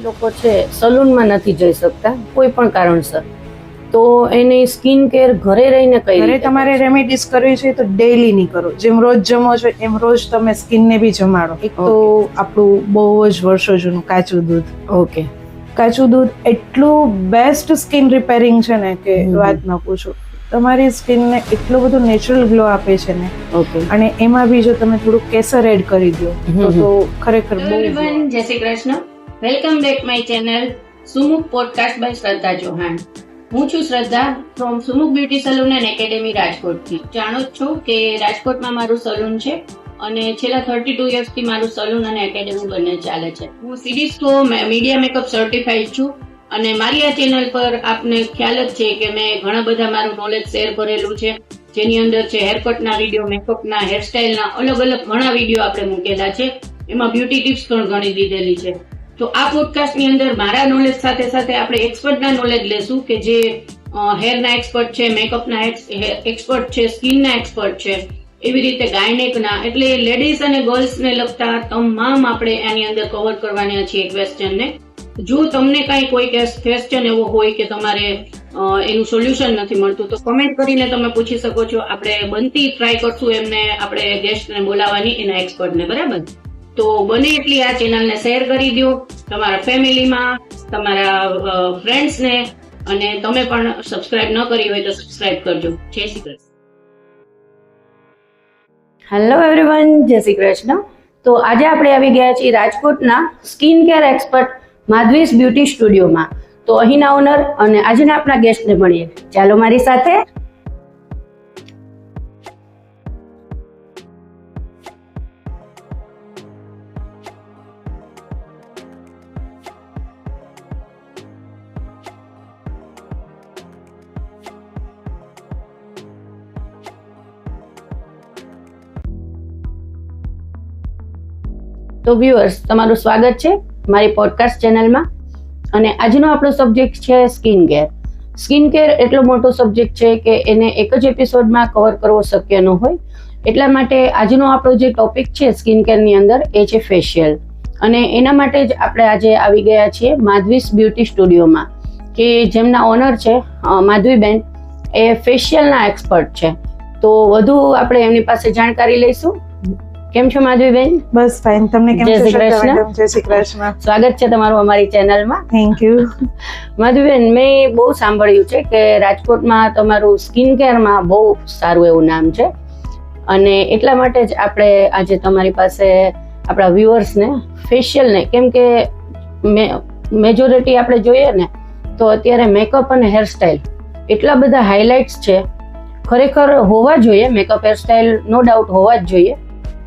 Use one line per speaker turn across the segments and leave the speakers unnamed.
લોકો છે સલૂનમાં નથી જઈ શકતા કોઈ પણ કારણસર, તો એની સ્કિન કેર ઘરે રહીને કઈ
ઘરે
રીતે
તમારે રેમેડીઝ કરવી છે તો ડેઈલી નહીં કરો. જેમ રોજ જમો છો એમ રોજ તમે સ્કિનને બી જમાડો. એક તો આપણું બહુ જ વર્ષો જૂનું કાચું દૂધ.
ઓકે.
કાચું દૂધ એટલું બેસ્ટ સ્કિન રિપેરિંગ છે ને કે વાત ન પૂછો. તમારી સ્કિનને એટલો બધો નેચરલ ગ્લો આપે છે ને.
ઓકે.
અને એમાં બી જો તમે થોડું કેસર એડ કરી દો તો ખરેખર બહુ.
એવરીવન, જય Shri Krishna. Welcome back my channel Sumukh podcast by Shraddha Chauhan. હું છું Shraddha from Sumukh beauty salon and academy રાજકોટથી. જાણો જ છો કે રાજકોટમાં મારું સલૂન છે અને છેલ્લા 32 યર્સથી મારું સલૂન અને એકેડેમી બંને ચાલે છે. હું સીડીસ્કો મીડિયા મેકઅપ સર્ટિફાઈડ છું અને મારી આ ચેનલ પર આપને ખ્યાલ જ છે કે મેં ઘણા બધા મારું નોલેજ શેર કરેલું છે, જેની અંદર છે હેરકટના વિડીયો, મેકઅપના, હેરસ્ટાઇલના અલગ અલગ ઘણા વિડીયો આપણે મૂકેલા છે. એમાં બ્યુટી ટિપ્સ પણ ઘણી દીધેલી છે. તો આ પોડકાસ્ટની અંદર મારા નોલેજ સાથે સાથે આપણે એક્સપર્ટના નોલેજ લેશું કે જે હેરના એક્સપર્ટ છે, મેકઅપના એક્સપર્ટ છે, સ્કિનના એક્સપર્ટ છે, એવી રીતે ગાયનેકના, એટલે લેડીઝ અને ગર્લ્સને લગતા તમામ આપણે આની અંદર કવર કરવાના છીએ ક્વેશ્ચનને. જો તમને કાંઈ કોઈ ક્વેશ્ચન એવો હોય કે તમારે એનું સોલ્યુશન નથી મળતું તો કમેન્ટ કરીને તમે પૂછી શકો છો. આપણે બનતી ટ્રાય કરશું એમને આપણે ગેસ્ટને બોલાવવાની, એના એક્સપર્ટને. બરાબર? તો બને એટલી આ ચેનલને શેર કરી દો તમારા ફેમિલીમાં, તમારા ફ્રેન્ડ્સને, અને તમે પણ સબસ્ક્રાઇબ ન કરી હોય તો સબસ્ક્રાઇબ કરજો. જય શ્રી કૃષ્ણ.
હેલો એવરીવન, જય શ્રી કૃષ્ણ. તો આજે આપણે આવી ગયા છીએ રાજકોટના સ્કિન કેર એક્સપર્ટ માધવીસ બ્યુટી સ્ટુડિયોમાં. તો અહીંના ઓનર અને આજના આપણા ગેસ્ટને મળીએ. ચાલો મારી સાથે. તો વ્યુઅર્સ, તમારું સ્વાગત છે મારી પોડકાસ્ટ ચેનલમાં. અને આજનો આપણો સબ્જેક્ટ છે સ્કિન કેર. સ્કિન કેર એટલો મોટો સબ્જેક્ટ છે કે એને એક જ એપિસોડમાં કવર કરવો શક્ય ન હોય. એટલા માટે આજનો આપણો જે ટોપિક છે સ્કિન કેરની અંદર એ છે ફેશિયલ. અને એના માટે જ આપણે આજે આવી ગયા છીએ માધવીસ બ્યુટી સ્ટુડિયોમાં, કે જેમના ઓનર છે માધવીબેન, એ ફેશિયલના એક્સપર્ટ છે. તો વધુ આપણે એમની પાસે જાણકારી લઈશું. કેમ છો માધવીબેન?
બસ ફાઇન. તમને કેમ
જય
છે?
શ્રી કૃષ્ણ.
જય શ્રી કૃષ્ણ.
સ્વાગત છે તમારું અમારી ચેનલમાં.
Thank you.
માધવીબેન, મેં બહુ સાંભળ્યું છે કે રાજકોટમાં તમારું સ્કિન કેરમાં બહુ સારું એવું નામ છે, અને એટલા માટે જ આપણે આજે તમારી પાસે આપણા વ્યુઅર્સને ફેશિયલને, કેમ કે મેજોરિટી આપણે જોઈએ ને તો અત્યારે મેકઅપ અને હેરસ્ટાઇલ એટલા બધા હાઇલાઇટ્સ છે. ખરેખર હોવા જોઈએ મેકઅપ હેરસ્ટાઇલ, નો ડાઉટ હોવા જ જોઈએ,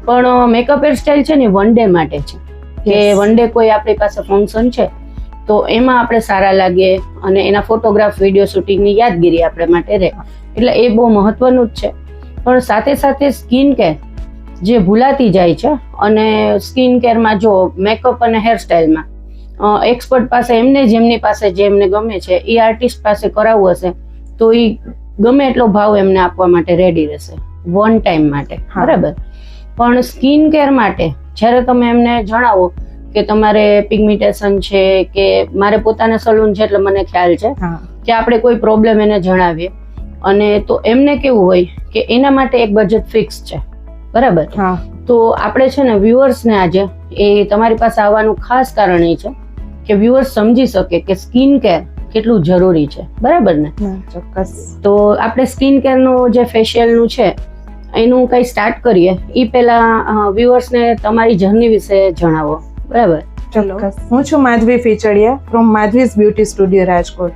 પણ મેકઅપ હેરસ્ટાઇલ છે ને વન ડે માટે છે, કે વન ડે કોઈ આપણી પાસે ફંક્શન છે તો એમાં આપણે સારા લાગીએ અને એના ફોટોગ્રાફ, વિડીયો શૂટિંગની યાદગીરી આપણે માટે રહે. એટલે એ બહુ મહત્વનું જ છે. પણ સાથે સાથે સ્કિન કેર જે ભૂલાતી જાય છે, અને સ્કિન કેરમાં જો મેકઅપ અને હેરસ્ટાઇલમાં એક્સપર્ટ પાસે, એમને જેમની પાસે જે એમને ગમે છે એ આર્ટિસ્ટ પાસે કરાવવું હશે તો એ ગમે એટલો ભાવ એમને આપવા માટે રેડી રહેશે વન ટાઈમ માટે. બરાબર? પણ સ્કિન કેર માટે જ્યારે તમે એમને જણાવો કે તમારે પિગમેન્ટેશન છે, કે મારે પોતાના સલૂન છે એટલે મને ખ્યાલ છે કે આપણે કોઈ પ્રોબ્લેમ એને જણાવીએ, અને તો એમને કેવું હોય કે એના માટે એક બજેટ ફિક્સ છે. બરાબર? તો આપણે છે ને વ્યુઅર્સને આજે એ તમારી પાસે આવવાનું ખાસ કારણ એ છે કે વ્યુઅર્સ સમજી શકે કે સ્કિન કેર કેટલું જરૂરી છે. બરાબર ને?
ચોક્કસ.
તો આપણે સ્કિન કેરનું જે ફેશિયલનું છે એનું કઈ સ્ટાર્ટ કરીએ એ પહેલા વ્યુઅર્સને તમારી જર્ની વિશે જણાવો. બરાબર?
ચોક્કસ. હું છું Madhavi Fichadiya from Madhavi's beauty studio Rajkot.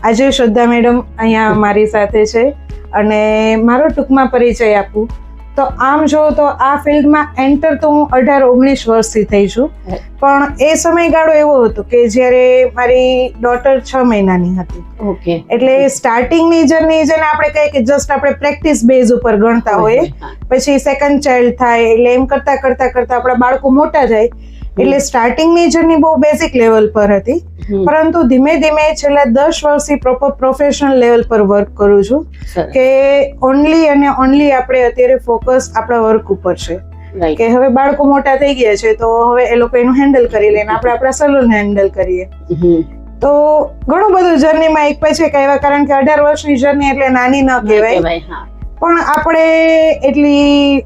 આજે શ્રદ્ધા મેડમ અહીંયા મારી સાથે છે, અને મારો ટૂંકમાં પરિચય આપું તો આમ જો તો આ ફિલ્ડમાં એન્ટર તો હું 18-19 વર્ષથી થઈ છું. પણ એ સમયગાળો એવો હતો કે જ્યારે મારી ડોટર 6 મહિનાની હતી.
ઓકે.
એટલે સ્ટાર્ટિંગની જર્ની જેને આપણે કહીએ કે જસ્ટ આપણે પ્રેક્ટિસ બેઝ ઉપર ગણતા હોઈએ, પછી સેકન્ડ ચાઇલ્ડ થાય એટલે એમ કરતા કરતા કરતા આપણા બાળકો મોટા જાય, એટલે સ્ટાર્ટિંગની જર્ની બહુ બેઝિક લેવલ પર હતી. પરંતુ ધીમે ધીમે છેલ્લા 10 વર્ષથી પ્રોપર પ્રોફેશનલ લેવલ પર વર્ક કરું છું, કે ઓનલી અને ઓનલી આપણે અત્યારે ફોકસ આપણા વર્ક ઉપર છે.
રાઈટ.
કે હવે બાળકો મોટા થઈ ગયા છે તો હવે એ લોકો એનું હેન્ડલ કરી લે ને આપણે આપણા સલૂન હેન્ડલ કરીએ. તો ઘણું બધું જર્નીમાં એક પછી એક આવ્યા, કારણ કે 18 વર્ષની જર્ની એટલે નાની ન કહેવાય.
હા,
પણ આપણે એટલી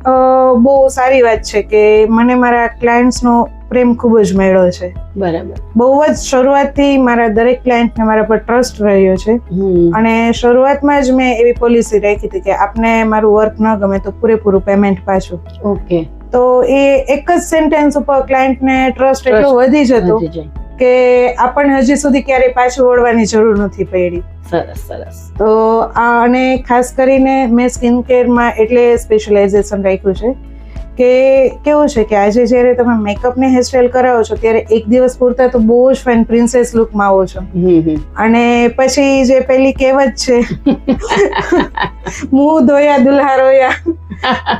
બહુ સારી વાત છે કે મને મારા ક્લાયન્ટ્સનો પ્રેમ ખૂબ જ મળ્યો છે.
બરાબર.
બહુ જ શરૂઆતથી મારા દરેક ક્લાયન્ટને મારા પર ટ્રસ્ટ રહ્યો છે. અને શરૂઆતમાં જ મેં એવી પોલિસી રાખી હતી કે આપને મારું વર્ક ન ગમે તો પૂરેપૂરું પેમેન્ટ પાછું.
ઓકે.
તો એ એક જ સેન્ટેન્સ ઉપર ક્લાયન્ટને ટ્રસ્ટ એટલો વધી જતો કે આપણને હજી સુધી ક્યારેય પાછું વળવાની જરૂર નથી પડી.
સરસ સરસ.
તો અને ખાસ કરીને મેં સ્કિન કેરમાં એટલે સ્પેશિયલાઇઝેશન રાખ્યું છે કે કેવું છે કે આજે જ્યારે તમે મેકઅપ ને હેરસ્ટાઈલ કરાવો છો ત્યારે એક દિવસ પૂરતા તો બહુ જ ફાઇન પ્રિન્સેસ લુકમાં આવો છો, અને પછી જે પેલી કહેવત છે મુંહ ધોયા દુલ્હા રોયા,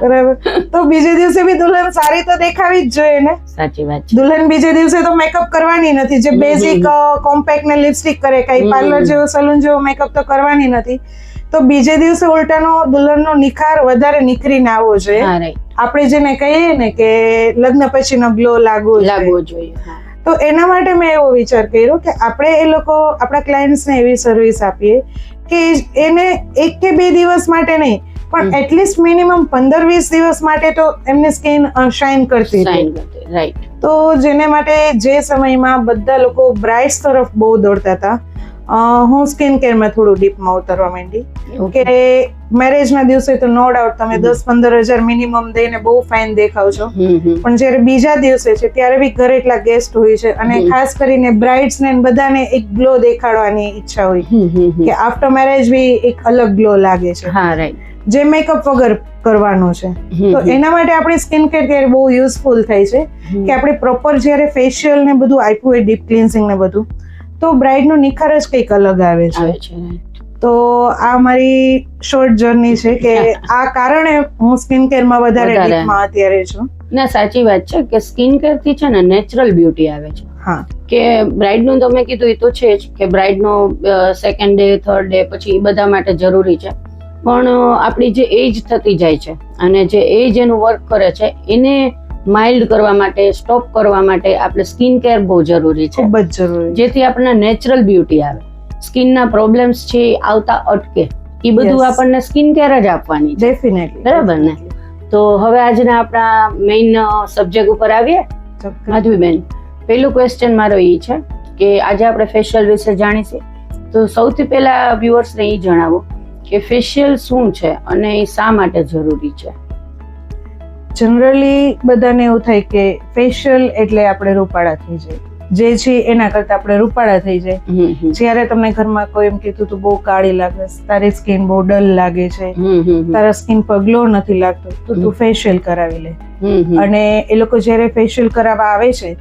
બરાબર, તો બીજે દિવસે બી દુલ્હન સારી તો દેખાવી જ જોઈએ ને.
સાચી વાત છે.
દુલ્હન બીજે દિવસે તો મેકઅપ કરવાની નથી, જે બેઝિક કોમ્પેક્ટ ને લિપસ્ટિક કરે, કઈ પાર્લર જેવો સલૂન જેવો મેકઅપ તો કરવાની નથી. તો બીજે દિવસે ઉલટાનો દુલ્હનનો નિખાર વધારે નીખરીને આવવો જોઈએ. આપણે જેને કહીએ ને કે લગ્ન પછીનો ગ્લો લાગવો જોઈએ. તો એના માટે મેં એવો વિચાર કર્યો કે આપણે એ લોકો આપણા ક્લાયન્ટ્સને એવી સર્વિસ આપીએ કે એને 1 કે 2 દિવસ માટે નહીં પણ એટલીસ્ટ મિનિમમ 15-20 દિવસ માટે તો એમની સ્કિન શાઇન કરતી રહે. તો જેને માટે જે સમયમાં બધા લોકો બ્રાઇટ્સ તરફ બહુ દોડતા હતા, હું સ્કિન કેરમાં થોડું ડીપમાં ઉતરવા માંડી કે મેરેજના દિવસે તો નો ડાઉટ તમે 10-15 હજાર મિનિમમ દઈને બહુ ફાઇન દેખાવ છો, પણ જ્યારે બીજા દિવસે છે ત્યારે બી ઘરે એટલા ગેસ્ટ હોય છે અને ખાસ કરીને બ્રાઇડ્સ ને બધાને એક ગ્લો દેખાડવાની ઈચ્છા હોય કે આફ્ટર મેરેજ બી એક અલગ ગ્લો લાગે છે જે મેકઅપ વગર કરવાનો છે. તો એના માટે આપણી સ્કિન કેર ત્યારે બહુ યુઝફુલ થાય છે કે આપણે પ્રોપર જ્યારે ફેશિયલ ને બધું આપ્યું હોય, ડીપ ક્લિન્સિંગ ને બધું, તો બ્રાઇડનો નિખાર જ કંઈક અલગ આવે છે. તો આ મારી શોર્ટ જર્ની છે કે આ કારણે હું સ્કિન કેરમાં વધારે ડીપમાં અત્યારે છું.
ના, સાચી વાત છે કે સ્કિન કેર થી છે ને નેચરલ બ્યુટી આવે છે.
હા,
કે બ્રાઇડનું તમે કીધું એ તો છે જ કે બ્રાઇડનો 2nd ડે 3rd ડે પછી એ બધા માટે જરૂરી છે, પણ આપણી જે એજ થતી જાય છે અને જે એજ એનું વર્ક કરે છે એને માઇલ્ડ કરવા માટે, સ્ટોપ કરવા માટે આપણે સ્કિન કેર બહુ જરૂરી છે,
ખૂબ જ જરૂરી,
જેથી આપણને નેચરલ બ્યુટી આવે, સ્કિનના પ્રોબ્લેમ્સ છે આવતા અટકે. એ બધું આપણને સ્કિન કેર જ આપવાની છે.
ડેફિનેટલી.
બરાબર ને? તો હવે આજના આપણા મેઇન સબ્જેક્ટ ઉપર આવીએ. માધવીબેન, પહેલું ક્વેશ્ચન મારો એ છે કે આજે આપણે ફેશિયલ વિશે જાણીશું, તો સૌથી પહેલા વ્યુઅર્સને એ જણાવો કે ફેશિયલ શું છે અને એ શા માટે જરૂરી છે?
જનરલી બધાને એવું થાય કે ફેશિયલ એટલે આપણે રૂપાળા થઈ જાય, જે છે એના કરતા આપણે રૂપાળા થઈ જાય. જ્યારે તમને ઘરમાં કોઈ એમ કીધું તું બહુ કાળી લાગે, તારી સ્કિન બહુ ડલ લાગે છે, તારા સ્કિન પર ગ્લો નથી લાગતો, તો તું ફેશિયલ કરાવી લે. અને એ લોકો જ્યારે ફેશિયલ કરાવવા આવે છે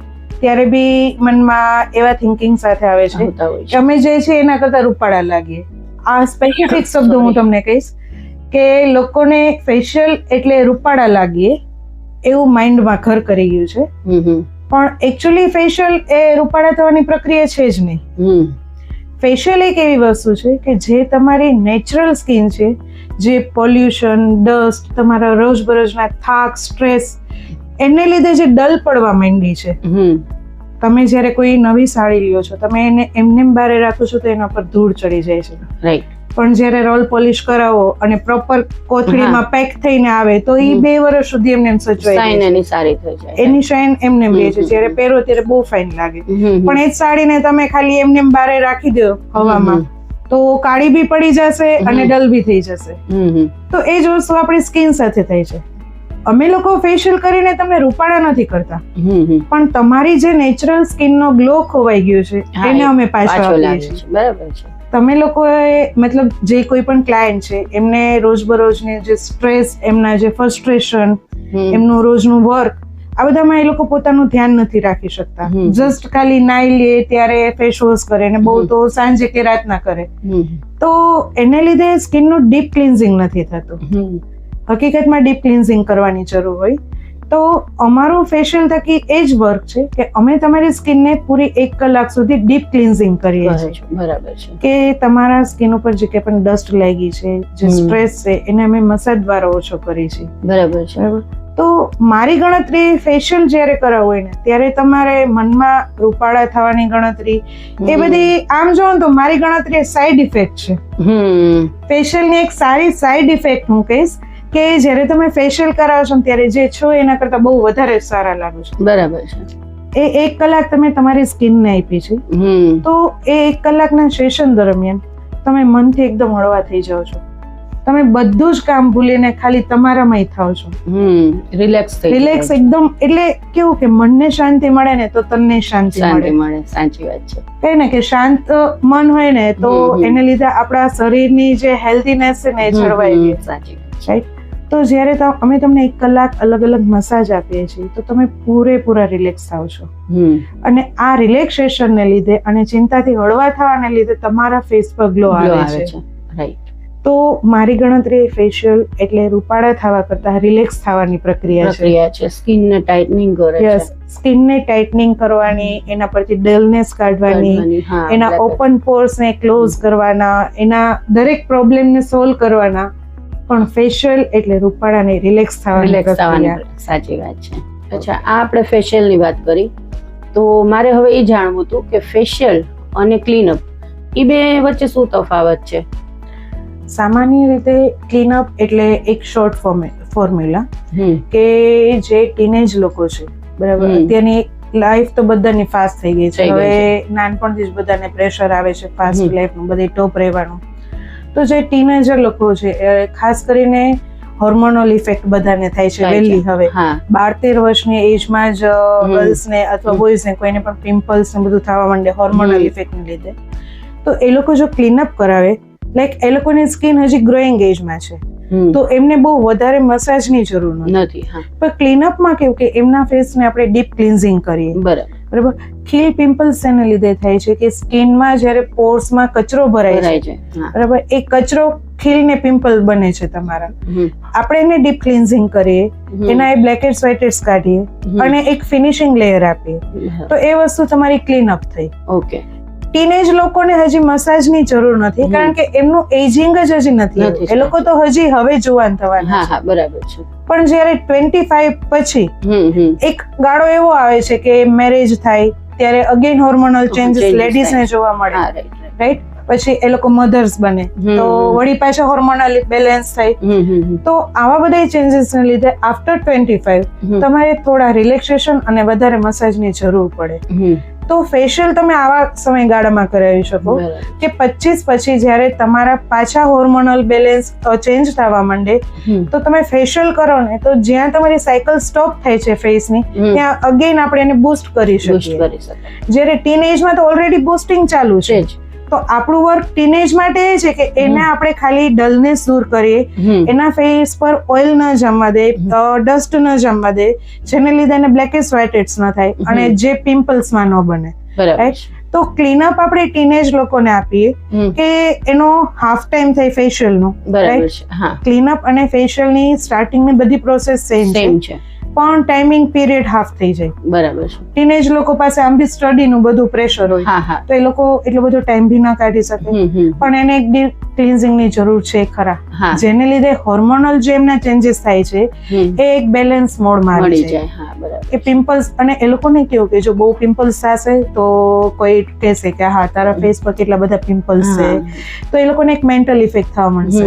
ત્યારે બી મનમાં એવા થિંકિંગ સાથે આવે છે કે અમે જે છે એના કરતા રૂપાળા લાગીએ. આ સ્પેસિફિક શબ્દો હું તમને કહીશ કે લોકોને ફેશિયલ એટલે રૂપાળા લાગીએ એવું માઇન્ડમાં ઘર કરી ગયું છે, પણ એકચ્યુઅલી ફેશિયલ એ રૂપાળા થવાની પ્રક્રિયા છે જ નહીં. ફેશિયલ એક એવી વસ્તુ છે કે જે તમારી નેચરલ સ્કિન છે, જે પોલ્યુશન, ડસ્ટ, તમારા રોજબરોજના થાક, સ્ટ્રેસ એને લીધે જે ડલ પડવા માંડી છે, તમે જ્યારે કોઈ નવી સાડી લ્યો છો, તમે એને એમને બારે રાખો છો તો એના પર ધૂળ ચડી જાય છે,
રાઈટ,
પણ જ્યારે રોલ પોલિશ કરાવો અને પ્રોપર કોથળીમાં પેક થઈને આવે તો એ 2 વર્ષ સુધી એમને સચવાય,
એની સારી થઈ જાય,
એની શાઇન એમને રહે છે. જ્યારે પહેરો ત્યારે બહુ ફાઇન લાગે, પણ એ જ સાડીને તમે ખાલી એમને બારે રાખી દો હવામાં તો કાળી બી પડી જશે અને ડલ બી થઈ જશે. તો એ જ વસ્તુ આપણી સ્કિન સાથે થાય છે. અમે લોકો ફેશિયલ કરીને તમને રૂપાળા નથી કરતા, પણ તમારી જે નેચરલ સ્કિનનો ગ્લો ખોવાઈ ગયો છે એને અમે પાછો આપીએ છીએ.
બરાબર છે.
તમે લોકોએ મતલબ જે કોઈ પણ ક્લાયન્ટ છે એમને રોજબરોજની જે સ્ટ્રેસ, એમના જે ફ્રસ્ટ્રેશન, એમનું રોજનું વર્ક, આ બધામાં એ લોકો પોતાનું ધ્યાન નથી રાખી શકતા. જસ્ટ ખાલી નાઈ લે ત્યારે ફેસ વોશ કરે ને બહુ તો સાંજે કે રાતના કરે, તો એને લીધે સ્કિનનું ડીપ ક્લિન્ઝિંગ નથી થતું. હકીકતમાં ડીપ ક્લિન્ઝિંગ કરવાની જરૂર હોય. તો અમારું ફેશિયલ થકી એ જ વર્ક છે કે અમે તમારી સ્કિનને પૂરી 1 કલાક સુધી ડીપ ક્લિન્ઝિંગ કરીએ છીએ.
બરાબર છે.
કે તમારા સ્કિન ઉપર જે કંઈ પણ ડસ્ટ લાગી છે, જે સ્ટ્રેસ છે, એને અમે મસાજ દ્વારા ઓછો કરીએ છીએ.
બરાબર છે.
તો મારી ગણતરી ફેશિયલ જ્યારે કરાવવું હોય ને ત્યારે તમારે મનમાં રૂપાળા થવાની ગણતરી એ બધી આમ જો તો મારી ગણતરી સાઈડ ઇફેક્ટ છે. ફેશિયલની એક સારી સાઈડ ઇફેક્ટ હું કહીશ કે જ્યારે તમે ફેશિયલ કરાવો છો ત્યારે જે છો એના કરતા બહુ વધારે સારા લાગો છો.
બરાબર છે.
એ 1 કલાક તમે તમારી સ્કિનને આપી છે તો એ 1 કલાકના સેશન દરમિયાન તમે મનથી એકદમ હળવા થઈ જાઓ છો. તમે બધું જ કામ ભૂલીને ખાલી તમારામાં થાવ છો. રિલેક્સ એકદમ. એટલે કેવું કે મનને શાંતિ મળે ને તો તનને શાંતિ મળે.
સાચી વાત છે.
કઈ ને કે શાંત મન હોય ને તો એને લીધે આપણા શરીરની જે હેલ્ધીનેસ છે ને એ જળવાઈ રહે.
સાચી
રાઈટ. તો જ્યારે અમે તમને 1 કલાક અલગ અલગ મસાજ આપીએ છીએ તો તમે પૂરેપૂરા રિલેક્સ થાવ છો. અને આ રિલેક્સેશનને લીધે અને ચિંતાથી હળવા થવાને લીધે તમારા ફેસ પર ગ્લો આવે છે.
રાઈટ.
તો મારી ગણતરી ફેશિયલ એટલે રૂપાળા થવા કરતા રિલેક્સ થવાની પ્રક્રિયા છે.
સ્કિનને ટાઇટનિંગ કરે છે.
સ્કિનને ટાઇટનિંગ કરવાની, એના પરથી ડલનેસ કાઢવાની, એના ઓપન પોર્સ ને ક્લોઝ કરવાના, એના દરેક પ્રોબ્લેમને સોલ્વ કરવાના. પણ ફેશિયલ એટલે રૂપાળાને રિલેક્સ થવાની પ્રક્રિયા.
સાચી વાત છે. અચ્છા, આ આપણે ફેશિયલ ની વાત કરી તો મારે હવે એ જાણવું હતું કે ફેશિયલ અને ક્લીનઅપ એ બે વચ્ચે શું તફાવત છે?
સામાન્ય રીતે ક્લીનઅપ એટલે એક શોર્ટ ફોર્મ્યુલા કે જે ટીનેજ લોકો છે બરાબર, અત્યારની લાઈફ તો બધાની ફાસ્ટ થઈ ગઈ છે. હવે નાનપણથી જ બધાને પ્રેશર આવે છે ફાસ્ટ લાઈફનું, બધી ટોપ રહેવાનું. તો જે ટીનેજર લોકો છે ખાસ કરીને હોર્મોનલ ઇફેક્ટ બધાને થાય છે વહેલી. હવે 12-13 વર્ષની એજમાં જ ગર્લ્સને અથવા બોયઝને કોઈને પણ પિમ્પલ્સ ને બધું થવા માંડે હોર્મોનલ ઇફેક્ટને લીધે. તો એ લોકો જો ક્લીનઅપ કરાવે, લાઈક એ લોકોની સ્કિન હજી ગ્રોઈંગ એજમાં છે તો એમને બહુ વધારે મસાજની જરૂર નથી. પણ ક્લીનઅપમાં કેવું કે એમના ફેસને આપણે ડીપ ક્લિન્ઝિંગ કરીએ. બરાબર. ખીલ પિમ્પલ્સ એને લીધે થાય છે કે સ્કિનમાં જ્યારે પોર્સમાં કચરો ભરાય છે બરાબર, એ કચરો ખીલ ને પિમ્પલ બને છે તમારા. આપણે એને ડીપ ક્લિન્ઝિંગ કરીએ, એના એ બ્લેકેટ્સ વ્હાઇટેટ્સ કાઢીએ અને એક ફિનિશિંગ લેયર આપીએ તો એ વસ્તુ તમારી ક્લીનઅપ થઈ.
ઓકે.
ટીનેજ લોકોને હજી મસાજની જરૂર નથી કારણ કે એમનું એજિંગ જ હજી નથી. એ લોકો તો હજી હવે જુવાન થવાના.
બરાબર છે.
પણ જ્યારે 25 પછી એક ગાળો એવો આવે છે કે મેરેજ થાય ત્યારે અગેન હોર્મોનલ ચેન્જીસ લેડીઝને જોવા મળે. રાઈટ. પછી એ લોકો મધર્સ બને તો વળી પાછા હોર્મોનલ બેલેન્સ થાય. તો આવા બધા ચેન્જીસ ને લીધે આફ્ટર 25 તમારે થોડા રિલેક્સેશન અને વધારે મસાજની જરૂર પડે. તો ફેશિયલ તમે આવા સમયગાળામાં કરાવી શકો કે 25 પછી જ્યારે તમારા પાછા હોર્મોનલ બેલેન્સ ચેન્જ થવા માંડે તો તમે ફેશિયલ કરો ને તો જ્યાં તમારી સાયકલ સ્ટોપ થાય છે ફેસની ત્યાં અગેન આપણે એને બૂસ્ટ કરી શકીએ. જ્યારે ટીનેજમાં તો ઓલરેડી બૂસ્ટિંગ ચાલુ છે તો આપણું વર્ક ટીનેજ માટે એ છે કે એને આપણે ખાલી ડલનેસ દૂર કરીએ, એના ફેસ પર ઓઇલ ન જમવા દે, ડસ્ટ ન જમવા દે, જેને લીધે એને બ્લેકેટ્સ વ્હાઇટેટ્સ ન થાય અને જે પિમ્પલ્સમાં ન બને. રાઈટ. તો ક્લીનઅપ આપણે ટીનેજ લોકોને આપીએ કે એનો હાફ ટાઈમ થાય ફેશિયલનો. રાઈટ. ક્લીનઅપ અને ફેશિયલની સ્ટાર્ટિંગની બધી પ્રોસેસ સેમ છે પણ ટાઈમિંગ પીરિયડ હાફ થઈ જાય.
બરાબર છે.
ટીનેજ લોકો પાસે આમ બી સ્ટડીનું બધું પ્રેશર હોય તો એ લોકો એટલો બધો ટાઈમ બી ના કાઢી શકે. પણ એને એક ડીપ ક્લિન્ઝિંગની જરૂર છે ખરા, જેને લીધે હોર્મોનલ જે એમના ચેન્જીસ થાય છે એ એક બેલેન્સ મોડમાં આવી જાય. કે પિમ્પલ્સ અને એ લોકોને કેવું કે જો બહુ પિમ્પલ્સ થશે તો કોઈ કહેશે કે હા તારા ફેસ પર કેટલા બધા પિમ્પલ્સ છે તો એ લોકોને એક મેન્ટલ ઇફેક્ટ થવા માંડશે.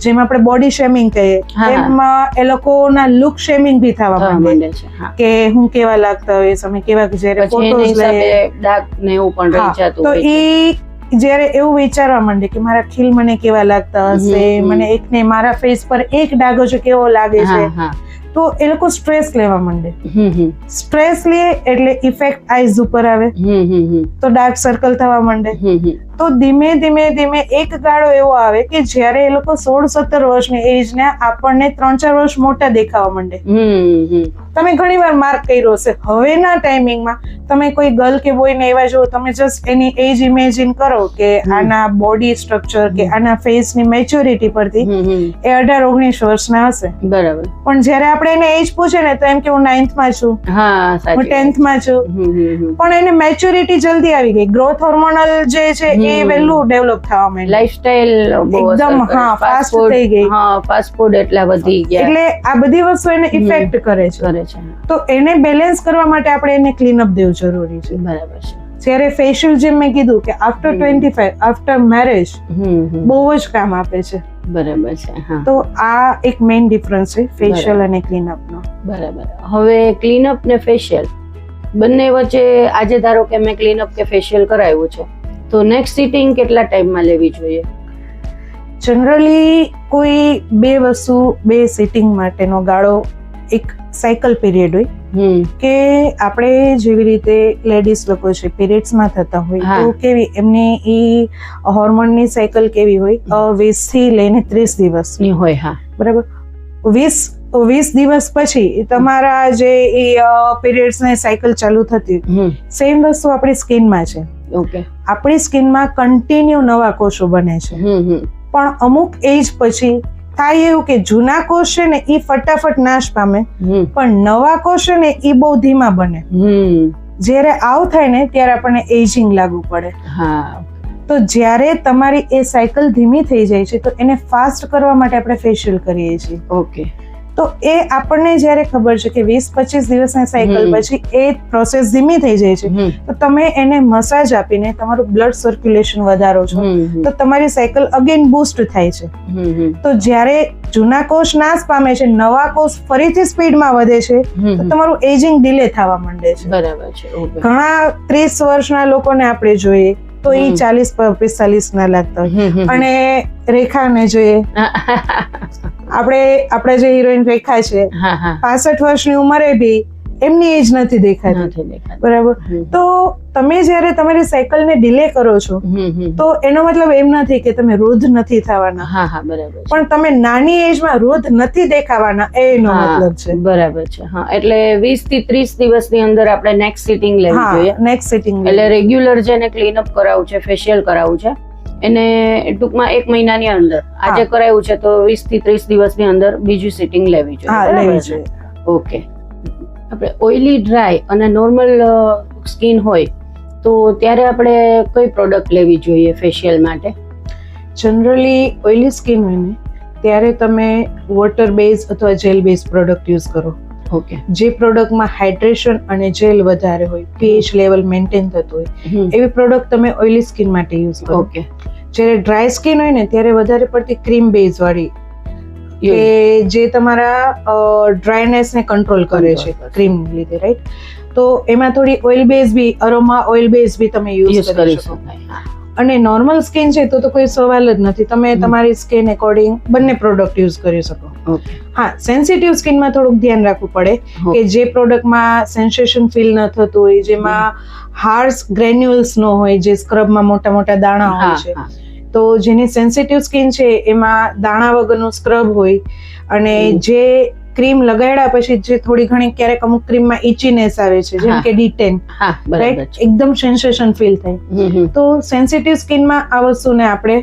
જેમ આપણે બોડી શેમિંગ કહીએ એમાં એ લોકોના લુક શેમિંગ બી થવા માંડે છે કે હું કેવા લાગતા હોય, અમે કેવા જ્યારે ફોટોઝ લઈએ
ડાર્ક ને એવું પણ રહી જતું
તો એ જ્યારે એવું વિચારવા માંડે કે મારા ખીલ મને કેવા લાગતા હશે, મને એકને મારા ફેસ પર એક ડાઘો છે કેવો લાગે છે તો એ લોકો સ્ટ્રેસ લેવા માંડે. સ્ટ્રેસ લે એટલે ઇફેક્ટ આઈઝ ઉપર આવે તો ડાર્ક સર્કલ થવા માંડે. તો ધીમે ધીમે એક ગાળો એવો આવે કે જ્યારે એ લોકો 16-17 વર્ષની એજને આપણને 3-4 વર્ષ મોટા દેખાવા માંડે. તમે ઘણી વાર માર્ક કર્યો હશે હવેના ટાઈમિંગમાં તમે કોઈ ગર્લ કે બોયને એવા જો તમે જસ્ટ એની એજ ઇમેજિન કરો કે આના બોડી સ્ટ્રક્ચર કે આના ફેસની મેચ્યોરિટી પરથી એ 18-19 વર્ષના હશે. બરાબર. પણ જ્યારે આપણે એને એજ પૂછે ને તો એમ કે હું 9th માં છું, હું 10th માં છું. પણ એને મેચ્યોરિટી જલ્દી આવી ગઈ. ગ્રોથ હોર્મોનલ જે છે એ વહેલું ડેવલપ થવા માંડ્યું.
લાઈફસ્ટાઈલ
એકદમ ફાસ્ટ થઈ ગઈ.
ફાસ્ટ ફૂડ એટલા વધી ગયા
એટલે આ બધી વસ્તુ એને ઇફેક્ટ કરે છે. તો એને બેલેન્સ કરવા માટે આપણે એને ક્લીન અપ દેવું જરૂરી છે.
બરાબર છે.
જ્યારે ફેશિયલ જેમ મેં કીધું કે આફ્ટર 25 આફ્ટર મેરેજ બહુ જ કામ આપે છે.
બરાબર છે. હા,
તો આ એક મેઇન ડિફરન્સ છે ફેશિયલ અને ક્લીનઅપ નો.
બરાબર. હવે ક્લીનઅપ ને ફેશિયલ બંને વચ્ચે આજે ધારો કે મેં ક્લીનઅપ કે ફેશિયલ કરાવ્યું છે તો નેક્સ્ટ સિટિંગ કેટલા ટાઈમમાં લેવી જોઈએ?
જનરલી કોઈ બે વસ્તુ બે સિટિંગ માટેનો ગાળો એક સાયકલ પીરિયડ હોય કે આપણે જેવી રીતે લેડીઝ લોકો છે પીરિયડ્સમાં થતા હોય તો કેવી એમની ઈ હોર્મોનની સાયકલ કેવી હોય 20 થી લઈને 30 દિવસની
હોય. હા,
બરાબર. 20 દિવસ પછી તમારા જે પીરિયડ્સ ને સાયકલ ચાલુ થતી સેમ વસ્તુ આપણી સ્કિનમાં છે.
ઓકે.
આપણી સ્કિનમાં કન્ટિન્યુ નવા કોષો બને છે પણ અમુક એજ પછી થાય એવું કે જૂના કોષ છે ને એ ફટાફટ નાશ પામે પણ નવા કોષ છે ને એ બહુ ધીમા બને. જ્યારે આવું થાય ને ત્યારે આપણને એજિંગ લાગુ પડે. તો જ્યારે તમારી એ સાયકલ ધીમી થઈ જાય છે તો એને ફાસ્ટ કરવા માટે આપણે ફેશિયલ કરીએ છીએ.
ઓકે.
તો એ આપણને જ્યારે ખબર છે કે 20-25 દિવસની સાયકલ પછી એ પ્રોસેસ ધીમી થઈ જાય છે તો તમે એને મસાજ આપીને તમારું બ્લડ સર્ક્યુલેશન વધારો છો તો તમારી સાયકલ અગેન બૂસ્ટ થાય છે. તો જ્યારે જૂના કોષ નાશ પામે છે નવા કોષ ફરીથી સ્પીડમાં વધે છે તો તમારું એજિંગ ડિલે થવા માંડે છે.
બરાબર છે.
ઘણા 30 વર્ષના લોકોને આપણે જોઈએ તો એ 40-45 ના લાગતા હોય અને રેખાને જોઈએ આપણે જે હિરોઈન રેખા છે 65 વર્ષની ઉંમરે બી એમની એજ નથી દેખાતી. બરાબર. તો તમે જ્યારે તમારી સાયકલને ડિલે કરો છો તો એનો મતલબ એમ નથી કે તમે વૃદ્ધ નથી થવાના.
બરાબર.
પણ તમે નાની એજમાં વૃદ્ધ નથી દેખાવાના એનો મતલબ છે.
બરાબર છે. હા, એટલે 20 થી 30 દિવસની અંદર આપણે નેક્સ્ટ સિટિંગ લેવી જોઈએ.
નેક્સ્ટ સિટિંગ
એટલે રેગ્યુલર જેને ક્લીનઅપ કરાવવું છે ફેશિયલ કરાવવું છે એને ટૂંકમાં 1 મહિનાની અંદર આજે કરાવ્યું છે તો 20 થી 30 દિવસની અંદર બીજી સિટિંગ લેવી જોઈએ. ઓકે. આપણે ઓઇલી ડ્રાય અને નોર્મલ સ્કિન હોય તો ત્યારે આપણે કઈ પ્રોડક્ટ લેવી જોઈએ ફેશિયલ માટે?
જનરલી ઓઇલી સ્કિન હોય ને ત્યારે તમે વોટર બેઝ અથવા જેલ બેઝ પ્રોડક્ટ યુઝ કરો.
ઓકે.
જે પ્રોડક્ટમાં હાઇડ્રેશન અને જેલ વધારે હોય પીએચ લેવલ મેન્ટેન થતું હોય એવી પ્રોડક્ટ તમે ઓઇલી સ્કિન માટે યુઝ કરો.
ઓકે.
જ્યારે ડ્રાય સ્કિન હોય ને ત્યારે વધારે પડતી ક્રીમ બેઝ વાળી કે જે તમારા ડ્રાયનેસ ને કંટ્રોલ કરે છે ક્રીમ લીધે, રાઈટ? તો એમાં થોડી ઓઇલ બેઝ બી અરોમા ઓઇલ બેઝ બી તમે યુઝ કરી શકો. અને નોર્મલ સ્કિન છે તો કોઈ સવાલ જ નથી. તમે તમારી સ્કિન એકોર્ડિંગ બંને પ્રોડક્ટ યુઝ કરી શકો. હા, સેન્સિટિવ સ્કિનમાં થોડુંક ધ્યાન રાખવું પડે કે જે પ્રોડક્ટમાં સેન્સેશન ફીલ ન થતું હોય, જેમાં હાર્શ ગ્રેન્યુલ્સ ન હોય, જે સ્ક્રબમાં મોટા મોટા દાણા હોય છે. તો જેની સેન્સિટિવ સ્કિન છે એમાં દાણા વગરનું સ્ક્રબ હોય અને જે ક્રીમ લગાડ્યા પછી જે થોડી ઘણી ક્યારેક અમુક ક્રીમમાં ઇચીનેસ આવે છે જેમ કે D10, રાઈટ? એકદમ સેન્સેશન ફીલ થાય. તો સેન્સિટિવ સ્કિનમાં આ વસ્તુને આપણે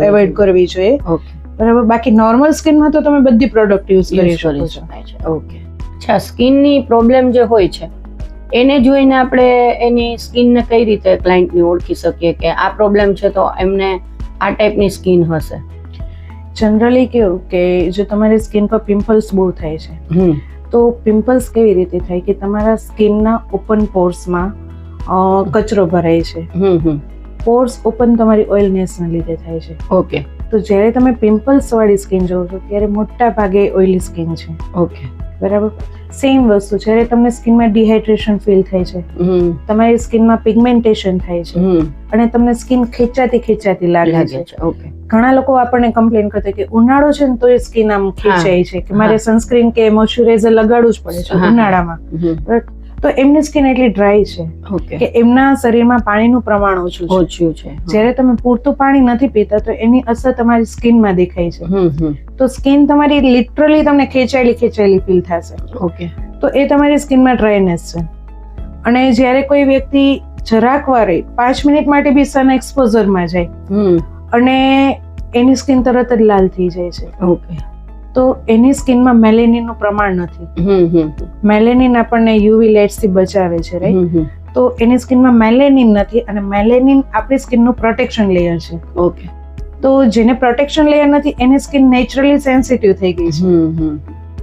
એવોઇડ કરવી જોઈએ. બરાબર. બાકી નોર્મલ સ્કિનમાં તો તમે બધી પ્રોડક્ટ યુઝ કરી શકો છો.
ઓકે. અચ્છા, સ્કિનની પ્રોબ્લેમ જે હોય છે એને જોઈને આપણે એની સ્કિનને કઈ રીતે ક્લાયન્ટની ઓળખી શકીએ કે આ પ્રોબ્લેમ છે તો એમને આ ટાઈપની સ્કિન હશે?
જનરલી કેવું કે જો તમારી સ્કિન પર પિમ્પલ્સ બહુ થાય છે તો પિમ્પલ્સ કેવી રીતે થાય કે તમારા સ્કિનના ઓપન પોર્સમાં કચરો ભરાય છે. પોર્સ ઓપન તમારી ઓઇલનેસના લીધે થાય છે.
ઓકે.
તો જ્યારે તમે પિમ્પલ્સ વાળી સ્કિન જોવો છો ત્યારે મોટા ભાગે ઓઇલી સ્કિન છે.
ઓકે.
બરાબર. સેમ વસ્તુ જ્યારે તમને સ્કિનમાં ડિહાઇડ્રેશન ફીલ થાય છે, તમારી સ્કિનમાં પિગમેન્ટેશન થાય છે અને તમને સ્કિન ખેંચાતી લાગે છે.
ઓકે.
ઘણા લોકો આપણને કમ્પ્લેન કરતા કે ઉનાળો છે ને તો એ સ્કિન આમ ખેંચાય છે કે મારે સનસ્ક્રીન કે મોઇશ્ચરાઇઝર લગાડવું જ પડે છે ઉનાળામાં. તો એમની સ્કિન એટલી ડ્રાય છે કે એમના શરીરમાં પાણીનું પ્રમાણ ઓછું છે. જ્યારે તમે પૂરતું પાણી નથી પીતા તો એની અસર તમારી સ્કિનમાં દેખાય છે. તો સ્કિન તમારી લિટરલી તમને ખેંચાયેલી ફીલ થશે.
ઓકે.
તો એ તમારી સ્કિનમાં ડ્રાયનેસ છે. અને જ્યારે કોઈ વ્યક્તિ જરાક વારે 5 મિનિટ માટે બી સન એક્સપોઝરમાં જાય અને એની સ્કિન તરત જ લાલ થઈ જાય છે.
ઓકે.
તો એની સ્કિનમાં મેલેનિનનું પ્રમાણ નથી. મેલેનિન આપણને યુવી લાઇટ્સ થી બચાવે છે, રાઈટ? તો એની સ્કિનમાં મેલેનિન નથી, અને મેલેનિન આપણી સ્કિનનું પ્રોટેક્શન લેયર છે.
ઓકે.
તો જેને પ્રોટેક્શન લેયર નથી એની સ્કિન નેચરલી સેન્સિટિવ થઈ ગઈ છે.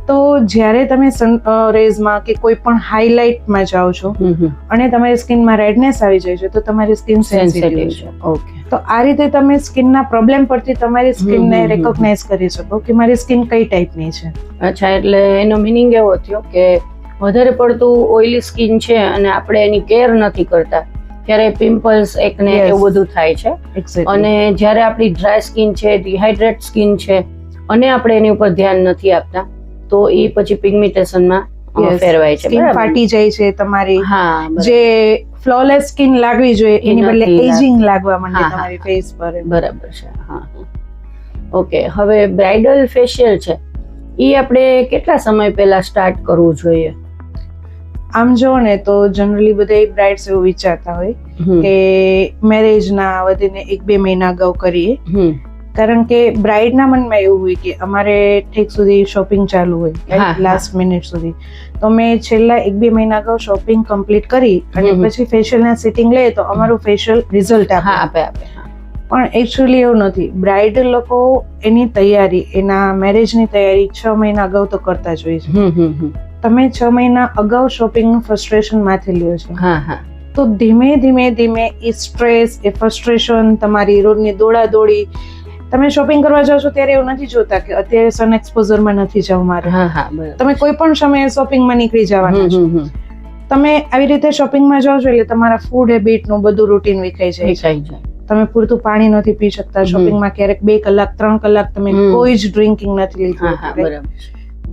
તો જ્યારે તમે સન રેઝમાં કે કોઈ પણ હાઇલાઇટમાં જાઓ છો અને તમારી સ્કિનમાં રેડનેસ આવી જાય છે તો તમારી સ્કિન સેન્સિટિવ છે.
ઓકે.
તો આ રીતે તમે સ્કિનના પ્રોબ્લેમ પરથી તમારી સ્કિનને રેકોગ્નાઇઝ કરી શકો કે મારી સ્કિન કઈ ટાઈપની છે.
અચ્છા, એટલે એનો મિનિંગ એવો થયો કે વધારે પડતું ઓઇલી સ્કિન છે અને આપણે એની કેર નથી કરતા ત્યારે પિમ્પલ્સ, એકને એવું બધું થાય છે. અને જ્યારે આપણી ડ્રાય સ્કિન છે, ડિહાઇડ્રેટ સ્કિન છે અને આપણે એની ઉપર ધ્યાન નથી આપતા તો એ પછી પિગમેન્ટેશનમાં ફેરવાય છે.
સ્કિન ફાટી જાય છે તમારી.
હા,
જે ફ્લોલેસ સ્કિન લાગવી જોઈએ એની બદલે એજિંગ લાગવા માંડે તમારી ફેસ પર.
બરાબર છે. હા. ઓકે. હવે બ્રાઇડલ ફેશિયલ છે એ આપણે કેટલા સમય પહેલા સ્ટાર્ટ કરવું જોઈએ?
આમ જો ને તો જનરલી બધા બ્રાઇડ્સ એવું વિચારતા હોય કે મેરેજના વધીને 1-2 મહિના અગાઉ કરીએ, કારણ કે બ્રાઇડના મનમાં એવું હોય કે અમારે ઠીક સુધી શોપિંગ ચાલુ હોય લાસ્ટ મિનિટ સુધી, તો મેં છેલ્લા 1-2 મહિના અગાઉ શોપિંગ કમ્પ્લીટ કરી અને પછી ફેશિયલના સિટિંગ લઈએ તો અમારું ફેશિયલ રિઝલ્ટ આપે. પણ એકચ્યુઅલી એવું નથી. બ્રાઇડ લોકો એની તૈયારી, એના મેરેજની તૈયારી 6 મહિના અગાઉ તો કરતા જ હોય છે. તમે 6 મહિના અગાઉ શોપિંગનું ફ્રસ્ટ્રેશન માથે લ્યો છો. તો ધીમે ધીમે એ સ્ટ્રેસ, એ ફ્રસ્ટ્રેશન, તમારી રોજની દોડાદોડી, તમે શોપિંગ કરવા જાઓ છો ત્યારે એવું નથી જોતા કે અત્યારે સન એક્સપોઝરમાં નથી જવું મારે. તમે કોઈ પણ સમયે શોપિંગમાં નીકળી જવાના છો. તમે આવી રીતે શોપિંગમાં જાઓ છો એટલે તમારા ફૂડ હેબિટનું બધું રૂટીન વિખાઈ જાય. તમે પૂરતું પાણી નથી પી શકતા. શોપિંગમાં ક્યારેક 2 કલાક 3 કલાક તમે કોઈ જ ડ્રિંકિંગ નથી લીધું.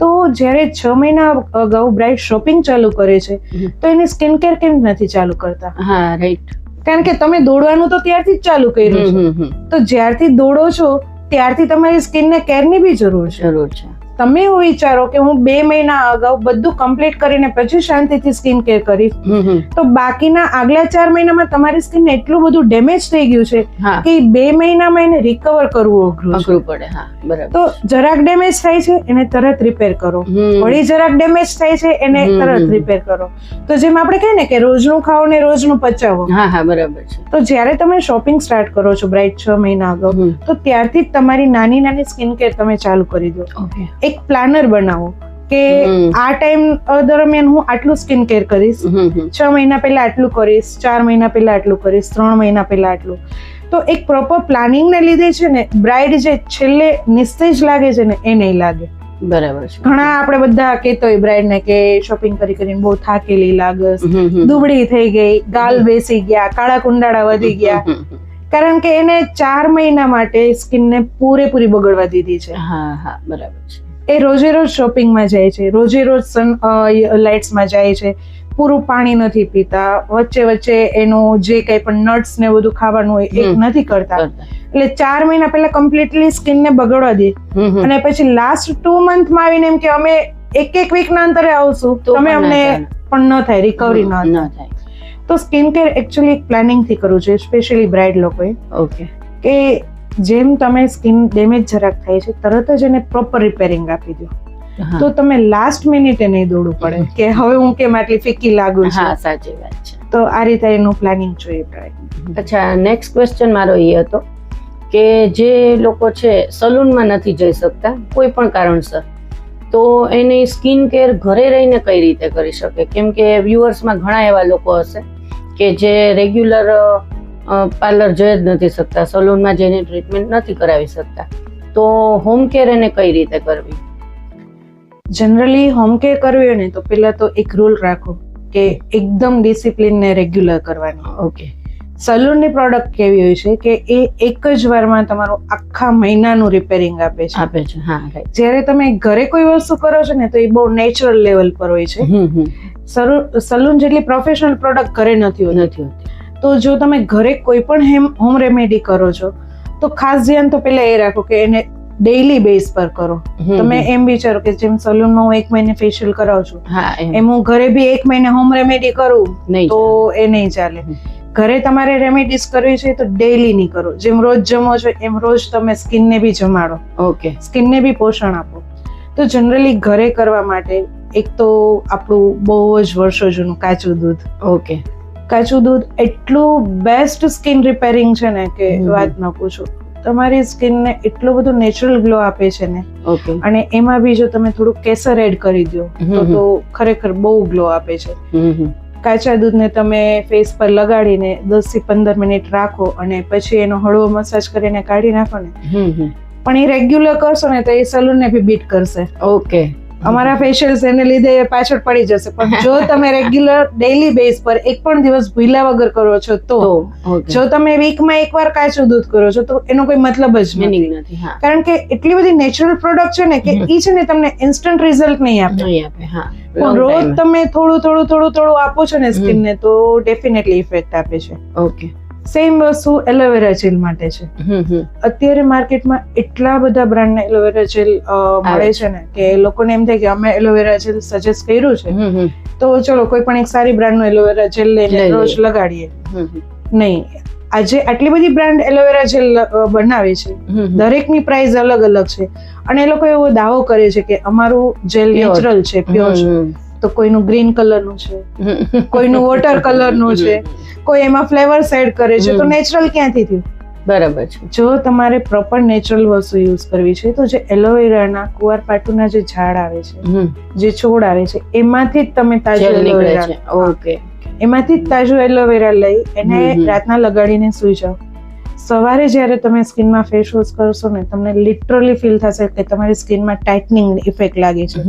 તો જ્યારે 6 મહિના અગાઉ બ્રાઇડ શોપિંગ ચાલુ કરે છે તો એની સ્કિન કેર કેમ નથી ચાલુ કરતા?
રાઈટ.
કારણ કે તમે દોડવાનું તો ત્યારથી જ ચાલુ કર્યું છે. તો જ્યારથી દોડો છો ત્યારથી તમારી સ્કિનને કેરની બી જરૂર છે. તમે એવું વિચારો કે હું 2 મહિના અગાઉ બધું કમ્પ્લીટ કરીને પછી શાંતિથી સ્કિન કેર કરીશ, તો બાકીના આગલા 4 મહિનામાં તમારી સ્કિન એટલું બધું ડેમેજ થઈ ગયું છે કે 2 મહિનામાં એને રિકવર કરવું અઘરું પડે. તો જરાક ડેમેજ થાય છે એને તરત રિપેર કરો, વળી જરાક ડેમેજ થાય છે એને તરત રિપેર કરો. તો જેમ આપણે કહીએ ને કે રોજનું ખાઓ ને રોજનું પચાવો.
બરાબર છે.
તો જ્યારે તમે શોપિંગ સ્ટાર્ટ કરો છો બ્રાઇડ 6 મહિના અગાઉ, તો ત્યારથી જ તમારી નાની સ્કિન કેર તમે ચાલુ કરી દો. એક પ્લાનર બનાવો કે આ ટાઈમ દરમિયાન હું આટલું સ્કિન કેર કરીશ, 6 મહિના પહેલા આટલું કરીશ, 4 મહિના પહેલા આટલું કરીશ, 3 મહિના પહેલા આટલું. તો એક પ્રોપર પ્લાનિંગ ને લીધે છે ને બ્રાઇડ જે છેલ્લે નિસ્તેજ લાગે છે ને એ નહીં લાગે.
બરાબર છે.
ઘણા આપણે બધા કહેતો હોય બ્રાઇડ ને કે શોપિંગ કરીને બહુ થાકેલી લાગે, દુબળી થઈ ગઈ, ગાલ બેસી ગયા, કાળા કુંડાળા વધી ગયા, કારણ કે એને 4 મહિના માટે સ્કિનને પૂરેપૂરી બગડવા દીધી છે.
બરાબર છે.
એ રોજે રોજ શોપિંગમાં જાય છે, રોજે રોજ સન લાઇટ્સમાં જાય છે, પૂરું પાણી નથી પીતા, વચ્ચે એનું જે કંઈ પણ નટ્સ ને બધું ખાવાનું હોય એ નથી કરતા. એટલે 4 મહિના પહેલા કમ્પ્લીટલી સ્કિનને બગડવા દે અને પછી લાસ્ટ 2 મંથમાં આવીને એમ કે અમે એક વીકના અંતરે આવશું, તમે અમને પણ ન થાય, રિકવરી ન થાય. તો સ્કિન કેર એકચ્યુઅલી પ્લાનિંગ થી કરવું જોઈએ, સ્પેશિયલી બ્રાઇડ લોકોએ. કે જેમ તમે સ્કિન ડેમેજ જરાક થાય છે તરત જ એને પ્રોપર રિપેરિંગ આપી દો, તો તમે લાસ્ટ મિનિટે નહીં દોડવું પડે કે હવે હું કેમ આટલી ફીકી લાગુ છું.
સાચી વાત છે.
તો આ રીતે એનું પ્લાનિંગ જોઈએ બ્રાઇડ.
અચ્છા, નેક્સ્ટ ક્વેશ્ચન મારો એ હતો કે જે લોકો છે સલૂનમાં નથી જઈ શકતા કોઈ પણ કારણસર, તો એની સ્કિન કેર ઘરે રહીને કઈ રીતે કરી શકે? કેમ કે વ્યુઅર્સમાં ઘણા એવા લોકો હશે કે જે રેગ્યુલર પાર્લર જઈ જ નથી શકતા, સલૂનમાં જઈને ટ્રીટમેન્ટ નથી કરાવી શકતા, તો હોમ કેર એને કઈ રીતે કરવી?
જનરલી હોમ કેર કરવી હોય ને તો પહેલા તો એક રૂલ રાખો કે એકદમ ડિસિપ્લિન ને રેગ્યુલર કરવાની.
ઓકે.
સલૂનની પ્રોડક્ટ કેવી હોય છે કે એ એક જ વારમાં તમારું આખા મહિનાનું રિપેરિંગ આપે છે. જ્યારે તમે ઘરે કોઈ વસ્તુ કરો છો ને તો એ બહુ નેચરલ લેવલ પર હોય છે. સલૂન જેટલી પ્રોફેશનલ પ્રોડક્ટ ઘરે નથી હોતી. તો જો તમે ઘરે કોઈ પણ હોમ રેમેડી કરો છો તો ખાસ ધ્યાન તો પહેલા એ રાખો કે એને ડેઈલી બેઝ પર કરો. તમે એમ વિચારો કે જેમ સલૂનમાં હું 1 મહિને ફેશિયલ કરાવું છું એમ હું ઘરે બી 1 મહિને હોમ રેમેડી કરું તો એ નહીં ચાલે. ઘરે તમારે રેમેડીઝ કરવી છે તો ડેઈલી નહીં કરો. જેમ રોજ જમો છો એમ રોજ તમે સ્કિનને બી જમાડો.
ઓકે.
સ્કિનને બી પોષણ આપો. તો જનરલી ઘરે કરવા માટે એક તો આપણું બહુ જ વર્ષો જૂનું કાચું દૂધ.
ઓકે.
કાચું દૂધ એટલું બેસ્ટ સ્કિન રિપેરિંગ છે ને કે વાત ન પૂછો. તમારી સ્કિનને એટલો બધો નેચરલ ગ્લો આપે છે ને.
ઓકે.
અને એમાં બી જો તમે થોડું કેસર એડ કરી દો તો ખરેખર બહુ ગ્લો આપે છે. કાચા દૂધને તમે ફેસ પર લગાડીને 10 થી 15 મિનિટ રાખો અને પછી એનો હળવો મસાજ કરીને કાઢી નાખો ને, પણ એ રેગ્યુલર કરશો ને તો એ સલૂનને બી બીટ કરશે.
ઓકે.
અમારા ફેશિયલ્સ એને લીધે પાછળ પડી જશે, પણ જો તમે રેગ્યુલર ડેઈલી બેઝ પર એક પણ દિવસ ભૂલ્યા વગર કરો છો તો, જો તમે વીકમાં એકવાર કાચું દૂધ કરો છો તો એનો કોઈ મતલબ જ નથી. કારણ કે એટલી બધી નેચરલ પ્રોડક્ટ છે ને કે ઈ છે ને તમને ઇન્સ્ટન્ટ રિઝલ્ટ નહીં આપે. પણ રોજ તમે થોડું આપો છો ને સ્કિનને તો ડેફિનેટલી ઇફેક્ટ આપે છે.
ઓકે.
સેમ વસ્તુ એલોવેરા જેલ માટે છે. અત્યારે માર્કેટમાં એટલા બધા બ્રાન્ડના એલોવેરા જેલ મળે છે ને કે લોકોને એમ થાય કે અમે એલોવેરા જેલ સજેસ્ટ કર્યું છે તો ચલો કોઈ પણ એક સારી બ્રાન્ડનો એલોવેરા જેલ લઈને રોજ લગાડીએ. નહીં, આજે આટલી બધી બ્રાન્ડ એલોવેરા જેલ બનાવે છે, દરેકની પ્રાઇસ અલગ અલગ છે અને એ લોકો એવો દાવો કરે છે કે અમારું જેલ નેચરલ છે, પ્યોર છે. તો કોઈનું ગ્રીન કલરનું છે, કોઈનું વોટર કલરનું છે, કોઈ એમાં ફ્લેવર્સ એડ કરે છે, તો નેચરલ ક્યાંથી થયું?
બરાબર છે.
જો તમારે પ્રોપર નેચરલ વસ્તુ યુઝ કરવી છે તો જે એલોવેરાના કુવારપાઠુના જે ઝાડ આવે છે, જે છોડ આવે છે, એમાંથી જ તમે તાજું એલોવેરા,
ઓકે,
એમાંથી જ તાજું એલોવેરા લઈ એને રાતના લગાડીને સૂઈ જાઓ. સવારે જ્યારે તમે સ્કિનમાં ફેસ વોશ કરશો ને તમને લિટરલી ફીલ થશે કે તમારી સ્કિનમાં ટાઇટનિંગ ઇફેક્ટ લાગે છે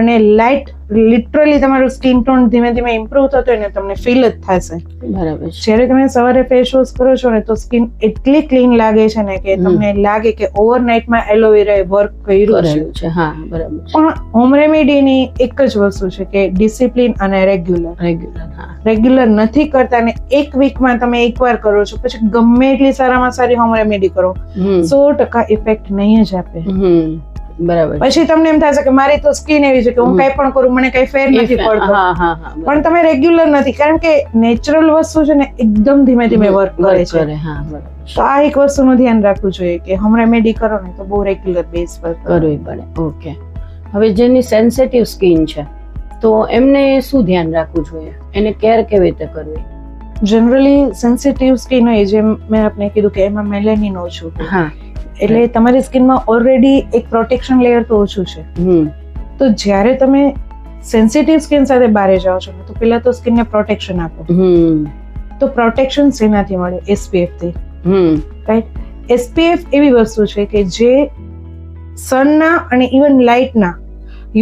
અને લાઇટ લિટરલી તમારું સ્કિન ટોન ધીમે ધીમે ઇમ્પ્રુવ થતો હોય ને તમને ફીલ જ થશે.
બરાબર.
જ્યારે તમે સવારે ફેસ વોશ કરો છો ને તો સ્કિન એટલી ક્લીન લાગે છે ને કે તમને લાગે કે ઓવરનાઇટમાં એલોવેરાએ વર્ક કર્યું છે.
હા, બરાબર.
પણ હોમ રેમેડીની એક જ વસ્તુ છે કે ડિસિપ્લિન અને રેગ્યુલર નથી કરતા ને એક વીકમાં તમે એકવાર કરો છો પછી ગમે એટલી સારામાં સારી હોમ રેમેડી કરો 100% ઇફેક્ટ નહીં જ આપે.
બરાબર.
પછી તમને એમ થશે કે મારી તો સ્કિન એવી છે કે હું કઈ પણ કરું મને કઈ ફેર નથી પડતો, પણ તમે રેગ્યુલર નથી. કારણ કે નેચરલ વસ્તુ છે ને એકદમ ધીમે ધીમે વર્ક કરે છે. તો આ એક વસ્તુનું ધ્યાન રાખવું જોઈએ કે હોમ રેમેડી કરો ને તો બહુ રેગ્યુલર બેઝ પર
કરવી પડે. ઓકે. હવે જેની સેન્સિટિવ સ્કિન છે તો એમને શું ધ્યાન રાખવું જોઈએ, એને કેર કેવી રીતે કરવી?
જનરલી સેન્સિટિવ સ્કિન હોય, જેમ મેં આપને કીધું કે એમાં મેલેનિન ઓછું, એટલે તમારી સ્કિનમાં ઓલરેડી એક પ્રોટેક્શન લેયર તો ઓછું છે. તો જ્યારે તમે સેન્સિટિવ સ્કિન સાથે બહાર જાઓ છો તો પેલા તો સ્કિનને પ્રોટેક્શન આપો. તો પ્રોટેક્શન શેનાથી મળે? SPF થી. રાઈટ. SPF એવી વસ્તુ છે કે જે સનના અને ઇવન લાઇટના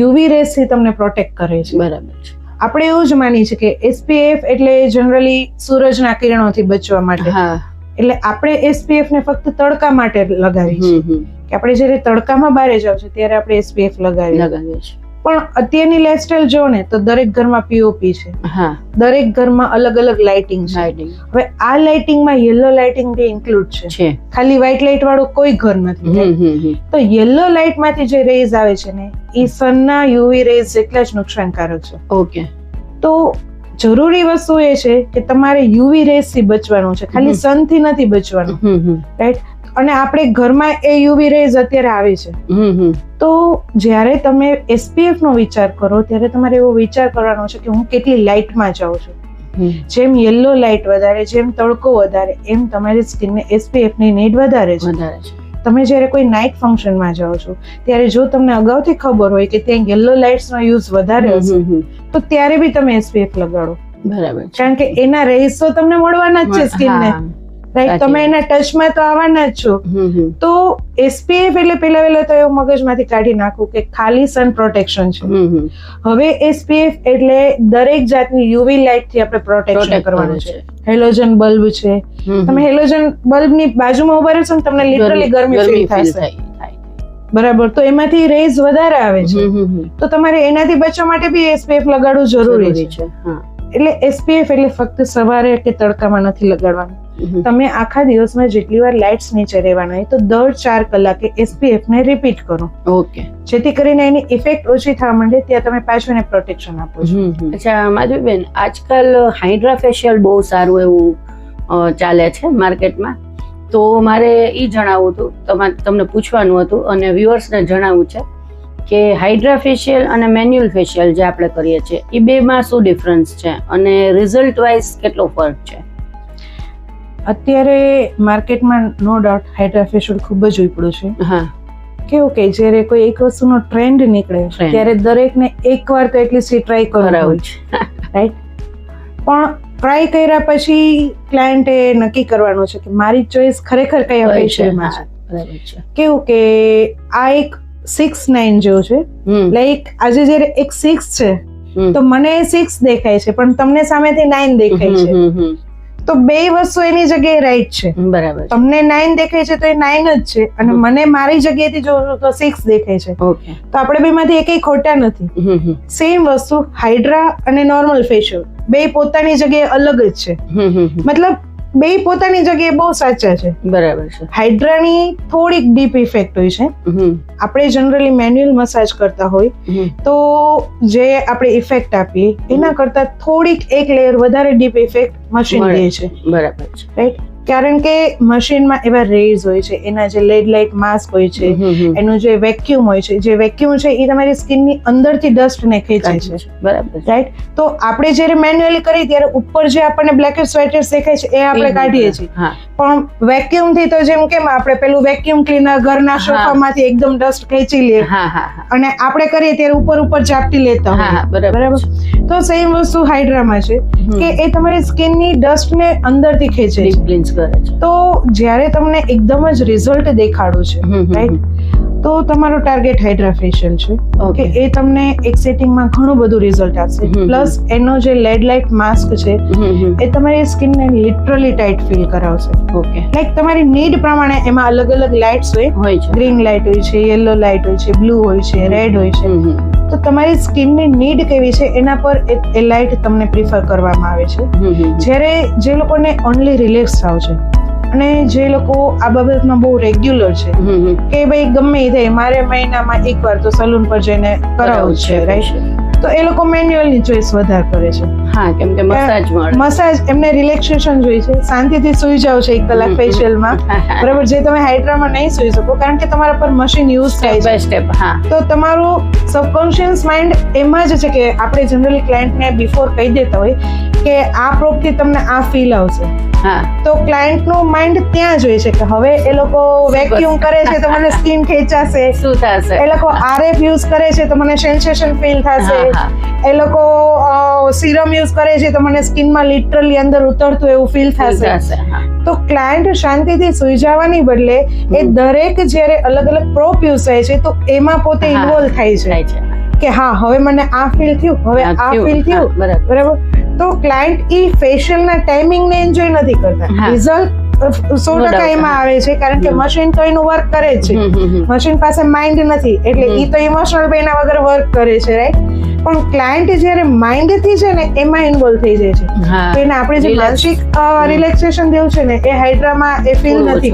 UV રેઝ થી તમને પ્રોટેક્ટ કરે છે.
બરાબર છે.
આપણે એવું જ માનીએ છીએ કે SPF એટલે જનરલી સૂરજના કિરણોથી બચવા માટે. એટલે આપણે SPF ને ફક્ત તડકા માટે લગાવીએ છીએ કે આપણે જ્યારે તડકામાં બહાર જાવ છે ત્યારે આપણે SPF લગાવીએ છીએ. પણ અત્યારની લાઈફસ્ટાઈલ જો ને તો દરેક ઘરમાં POP છે, દરેક ઘરમાં અલગ અલગ લાઇટિંગ છે. હવે આ લાઇટિંગમાં યલો લાઇટિંગ બી ઇન્ક્લુડ છે, ખાલી વ્હાઇટ લાઇટ વાળું કોઈ ઘર નથી. તો યલો લાઇટ માંથી જે રેઝ આવે છે ને એ સનના UV રેઝ જેટલા જ નુકસાનકારક છે.
ઓકે.
તો જરૂરી વસ્તુ એ છે કે તમારે UV રેઝ થી બચવાનું છે, ખાલી સન થી નથી બચવાનું. રાઈટ. અને આપણે ઘરમાં એ UV રેઝ અત્યારે આવે છે. તો જ્યારે તમે SPF નો વિચાર કરો ત્યારે તમારે એવો વિચાર કરવાનો છે કે હું કેટલી લાઇટમાં જાઉં છું. જેમ યલો લાઇટ વધારે, જેમ તડકો વધારે, એમ તમારી સ્કિનને SPF ની નીડ વધારે છે. તમે જ્યારે કોઈ નાઇટ ફંક્શનમાં જાઓ છો ત્યારે જો તમને અગાઉથી ખબર હોય કે ત્યાં યલો લાઇટ્સ નો યુઝ વધારે હશે તો ત્યારે બી તમે SPF લગાડો.
બરાબર.
કારણ કે એના રેઝ તો તમને મળવાના જ છે સ્કિનને. રાઈટ. તમે એના ટચમાં તો આવવાના જ છો. તો SPF એટલે પેલા તો એવું મગજમાંથી કાઢી નાખવું કે ખાલી સન પ્રોટેક્શન છે. હવે SPF એટલે દરેક જાતની UV લાઇટ થી આપણે પ્રોટેક્શન કરવાનું છે. હેલોજન બલ્બ છે, તમે હેલોજન બલ્બ ની બાજુમાં ઉભા રહેશો ને તમને લિટરલી ગરમી ફીલ થશે. બરાબર. તો એમાંથી રેઝ વધારે આવે છે તો તમારે એનાથી બચવા માટે બી SPF લગાડવું જરૂરી છે. એટલે SPF એટલે ફક્ત સવારે કે તડકામાં નથી લગાડવાનું. તમે આખા દિવસમાં જેટલી વાર લાઇટ્સ નીચે રહેવાના હોય તો દર 4 કલાકે SPF ને રિપીટ કરો. ઓકે. જેથી કરીને એની ઇફેક્ટ ઓછી થવા માંડે ત્યાં તમે પાછું એને પ્રોટેક્શન આપો છો.
અચ્છા માધવીબેન, આજકાલ હાઇડ્રા ફેશિયલ બહુ સારું એવું ચાલે છે માર્કેટમાં, તો મારે એ જણાવવું હતું, તમને પૂછવાનું હતું અને વ્યુઅર્સને જણાવવું છે કે હાઇડ્રા ફેશિયલ અને મેન્યુઅલ ફેશિયલ જે આપણે કરીએ છીએ એ બેમાં શું ડિફરન્સ છે અને રિઝલ્ટ વાઇઝ કેટલો ફરક છે?
અત્યારે માર્કેટમાં નો ડાઉટ હાઇડ્રા ફેશિયલ ખૂબ જ ઉપડ્યું છે.
હા,
કેવું કે જ્યારે કોઈ એક વસ્તુનો ટ્રેન્ડ નીકળે ત્યારે દરેકને એકવાર તો એટલીસ્ટ ટ્રાય કરવું
છે,
રાઈટ? પણ ટ્રાય કર્યા પછી ક્લાયન્ટે નક્કી કરવાનું છે કે મારી ચોઈસ ખરેખર કયા ફેશિયલમાં છે.
બરાબર છે.
કેવું કે આ એક 6-9 જેવું છે. લાઈક આજે જ્યારે એક 6 છે તો મને 6 દેખાય છે પણ તમને સામેથી 9 દેખાય છે, તો બે વસ્તુ એની જગ્યાએ રાઈટ છે.
બરાબર.
તમને 9 દેખાય છે તો એ 9 જ છે અને મને મારી જગ્યાએથી જો તો 6 દેખાય છે,
ઓકે,
તો આપણે બેમાંથી એકેય ખોટા નથી. સેમ વસ્તુ હાઇડ્રા અને નોર્મલ ફેશિયલ બે પોતાની જગ્યાએ અલગ જ છે. મતલબ બે પોતાની જગ્યાએ બહુ સાચા છે.
બરાબર છે.
હાઇડ્રાની થોડીક ડીપ ઇફેક્ટ હોય છે. આપણે જનરલી મેન્યુઅલ મસાજ કરતા હોય તો જે આપણે ઇફેક્ટ આપીએ એના કરતા થોડીક એક લેયર વધારે ડીપ ઇફેક્ટ મશીન લે છે.
બરાબર છે,
રાઈટ? કારણ કે મશીનમાં એવા રેઝ હોય છે, એના જે લેડ લાઇટ માસ્ક હોય છે, એનું જે વેક્યુમ હોય છે, જે વેક્યુમ છે એ તમારી સ્કિનની અંદરથી ડસ્ટને ખેંચે છે.
બરાબર,
રાઈટ? તો આપણે જ્યારે મેન્યુઅલી કરીએ ત્યારે ઉપર જે આપણને બ્લેક સ્વેટર્સ દેખાય છે એ આપણે કાઢીએ છીએ, પણ વેક્યુમ થી તો જેમ કેમ આપણે પેલું વેક્યુમ ક્લીનર ઘરના સોફામાંથી એકદમ ડસ્ટ ખેંચી લે અને આપણે કરીએ ત્યારે ઉપર ઉપર ઝાપટી લેતા હોય. બરાબર. તો સેમ વસ્તુ હાઇડ્રામાં છે કે એ તમારી સ્કિનની ડસ્ટને અંદરથી ખેંચે છે. તો જ્યારે તમને એકદમ જ રિઝલ્ટ દેખાડું છે, રાઈટ, તો તમારો ટાર્ગેટ હાઇડ્રા ફેશિયલ છે કે એ તમને એક સેટિંગમાં ઘણું બધું રિઝલ્ટ આપશે. પ્લસ એનો જે લેડ લાઇટ માસ્ક છે એ તમારી સ્કિનને લિટરલી ટાઈટ ફીલ કરાવશે.
ઓકે,
લાઈક તમારી નીડ પ્રમાણે એમાં અલગ અલગ લાઇટ્સ હોય છે. ગ્રીન લાઇટ હોય છે, યલો લાઇટ હોય છે, બ્લુ હોય છે, રેડ હોય છે. તો તમારી સ્કિનની નીડ કેવી છે એના પર એ લાઇટ તમને પ્રિફર કરવામાં આવે છે. જ્યારે જે લોકોને ઓનલી રિલેક્સ થાવ છે અને જે લોકો આ બાબતમાં બહુ રેગ્યુલર છે કે ભાઈ ગમે એ થાય મારે મહિનામાં એકવાર તો સલૂન પર જઈને કરાવવું છે, રાઈટ, તો એ લોકો મેન્યુઅલની ચોઈસ વધારે કરે છે.
હા, કેમ કે
મસાજ એમને રિલેક્સેશન જોઈએ છે, શાંતિથી સુઈ જાવ છે 1 કલાક ફેશિયલમાં, બરાબર, જે તમે હાઇડ્રામાં નહીં સુઈ શકો કારણ કે તમારા પર મશીન યુઝ થાય છે
સ્ટેપ. હા,
તો તમારું સબકોન્શિયસ માઇન્ડ એમાં જ છે કે આપણે જનરલી ક્લાયન્ટને બિફોર કહી દેતા હોય કે આ પ્રોપથી તમને આ ફીલ આવશે. તો ક્લાયન્ટનું માઇન્ડ ત્યાં જ હોય છે કે હવે એ લોકો વેક્યુમ કરે છે તો મને સ્કિન ખેંચાશે,
શું થશે,
એ લોકો RF યુઝ કરે છે તો મને સેન્સેશન ફીલ થશે, એ લોકો સિરમ યુઝ કરે છે તો મને સ્કિનમાં લિટરલી અંદર ઉતરતું એવું ફીલ થશે. તો ક્લાયન્ટ શાંતિથી સુઈ જવાની બદલે એ દરેક જ્યારે અલગ અલગ પ્રોપ યુઝ થાય છે તો એમાં પોતે ઇન્વોલ્વ થાય છે કે હા હવે મને આ ફીલ થયું, હવે આ ફીલ થયું, બરાબર. તો ક્લાયન્ટ ઈ ફેશિયલના ટાઈમિંગને એન્જોય નથી કરતા, રિઝલ્ટ 100% એમાં આવે છે કારણ કે મશીન તો એનું વર્ક કરે જ છે. મશીન પાસે માઇન્ડ નથી એટલે ઈ તો ઇમોશનલ પેના વગર વર્ક કરે છે, રાઈટ? પણ ક્લાયન્ટ જ્યારે માઇન્ડ થી છે ને એમાં ઇન્વોલ્વ થઈ જાય છે. તો એને આપણે જે માનસિક રિલેક્સેશન દેવું છે ને એ હાઇડ્રામાં એ ફીલ નથી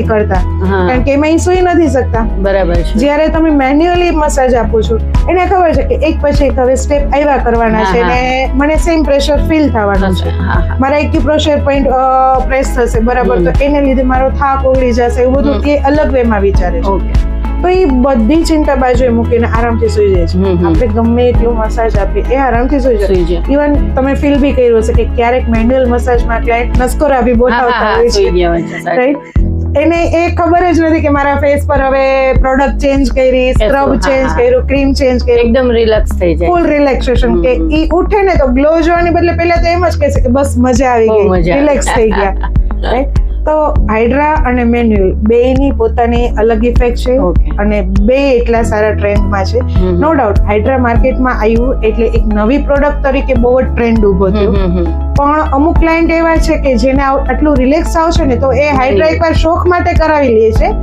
કરતા, કારણ કે એમાં એ સુઈ નથી શકતા.
બરાબર છે.
જ્યારે તમે મેન્યુઅલી મસાજ આપો છો એને ખબર છે કે એક પછી એક હવે સ્ટેપ આવ્યા કરવાના છે ને મને સેમ પ્રેશર ફીલ થવાનું છે, મારા એક્યુપ્રેશર પોઈન્ટ પ્રેસ થશે, બરાબર, તો એને લીધે મારો થાક ઓગળી જશે, એવું બધું એ અલગ વેમાં વિચારે છે. તો એ બધી ચિંતા બાજુએ મૂકીને આરામથી સુઈ જાય છે. આપણે ગમે એટલું મસાજ આપીએ એ આરામથી સુઈ જાય. ઇવન તમે ફીલ બી કર્યું હશે કે ક્યારેક મેન્યુઅલ મસાજમાં ક્લાયન્ટ નસકોરા બી બોલાવતા હોય છે, રાઈટ? એને એ ખબર જ નથી કે મારા ફેસ પર હવે પ્રોડક્ટ ચેન્જ કરી, સ્ક્રબ ચેન્જ કર્યું, ક્રીમ ચેન્જ કરી,
એકદમ રિલેક્સ થઈ જાય,
ફૂલ રિલેક્સેશન. કે ઈ ઉઠે ને તો ગ્લો જોવાની બદલે પહેલા તો એમ જ કહેશે કે બસ મજા આવી ગઈ, રિલેક્સ થઈ ગયા, રાઈટ? તો હાઇડ્રા અને મેન્યુઅલ બેની પોતાની અલગ ઇફેક્ટ છે અને બે એટલા સારા ટ્રેન્ડમાં છે. નો ડાઉટ હાઇડ્રા માર્કેટમાં આવ્યું એટલે એક નવી પ્રોડક્ટ તરીકે બહુ જ ટ્રેન્ડ ઉભો થયો, પણ અમુક ક્લાયન્ટ એવા છે કે જેને આટલું રિલેક્સ આવશે ને તો એ હાઇડ્રા એકવાર શોખ માટે કરાવી લે છે,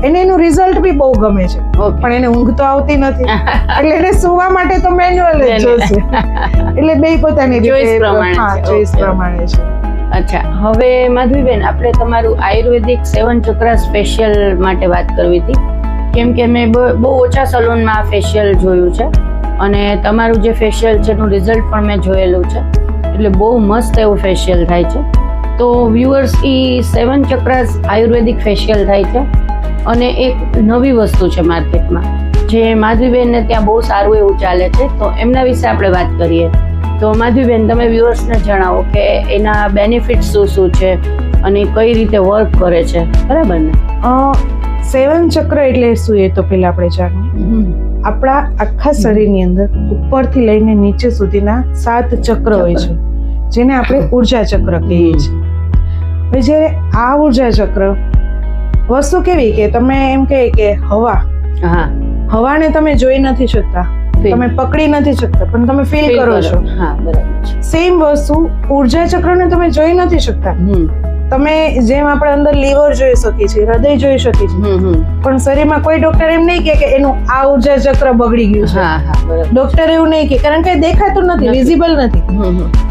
એને એનું રિઝલ્ટ બી બહુ ગમે છે, પણ એને ઊંઘ તો આવતી નથી એટલે એને સુવા માટે તો મેન્યુઅલ જ જોશે. એટલે બે પોતાની ચોઈસ પ્રમાણે છે.
અચ્છા, હવે માધવીબેન આપણે તમારું આયુર્વેદિક 7 ચક્રાસ ફેશિયલ માટે વાત કરવી હતી, કેમ કે મેં બહુ ઓછા સલૂનમાં આ ફેશિયલ જોયું છે અને તમારું જે ફેશિયલ છે એનું રિઝલ્ટ પણ મેં જોયેલું છે, એટલે બહુ મસ્ત એવું ફેશિયલ થાય છે. તો વ્યુઅર્સ એ 7 ચક્રાસ આયુર્વેદિક ફેશિયલ થાય છે અને એક નવી વસ્તુ છે માર્કેટમાં જે માધવીબેનને ત્યાં બહુ સારું એવું ચાલે છે, તો એમના વિશે આપણે વાત કરીએ. તો માધવીબેન, તમે વ્યુઅર્સને જણાવો કે એના બેનિફિટ શું શું છે અને કઈ રીતે વર્ક કરે છે, બરાબર ને?
7 ચક્ર એટલે શું એ તો પહેલા આપણે જાણીએ. આપણા આખા શરીરની અંદર ઉપરથી લઈને નીચે સુધીના 7 ચક્ર હોય છે, જેને આપણે ઉર્જા ચક્ર કહીએ છીએ. હવે જ્યારે આ ઉર્જા ચક્ર વસ્તુ કેવી કે તમે એમ કહે કે હવાને તમે જોઈ નથી શકતા, તમે પકડી નથી શકતા, પણ તમે ફીલ કરો છો. સેમ વસ્તુ ઉર્જા ચક્રને તમે જોઈ નથી શકતા. તમે જેમ આપણે અંદર લીવર જોઈ શકીએ છીએ, હૃદય જોઈ શકીએ છીએ, પણ શરીરમાં કોઈ ડોક્ટર એમ નહીં કે એનું આ ઉર્જા ચક્ર બગડી ગયું છે. ડોક્ટર એવું નહીં કે, કારણ કે દેખાતું નથી, વિઝિબલ નથી,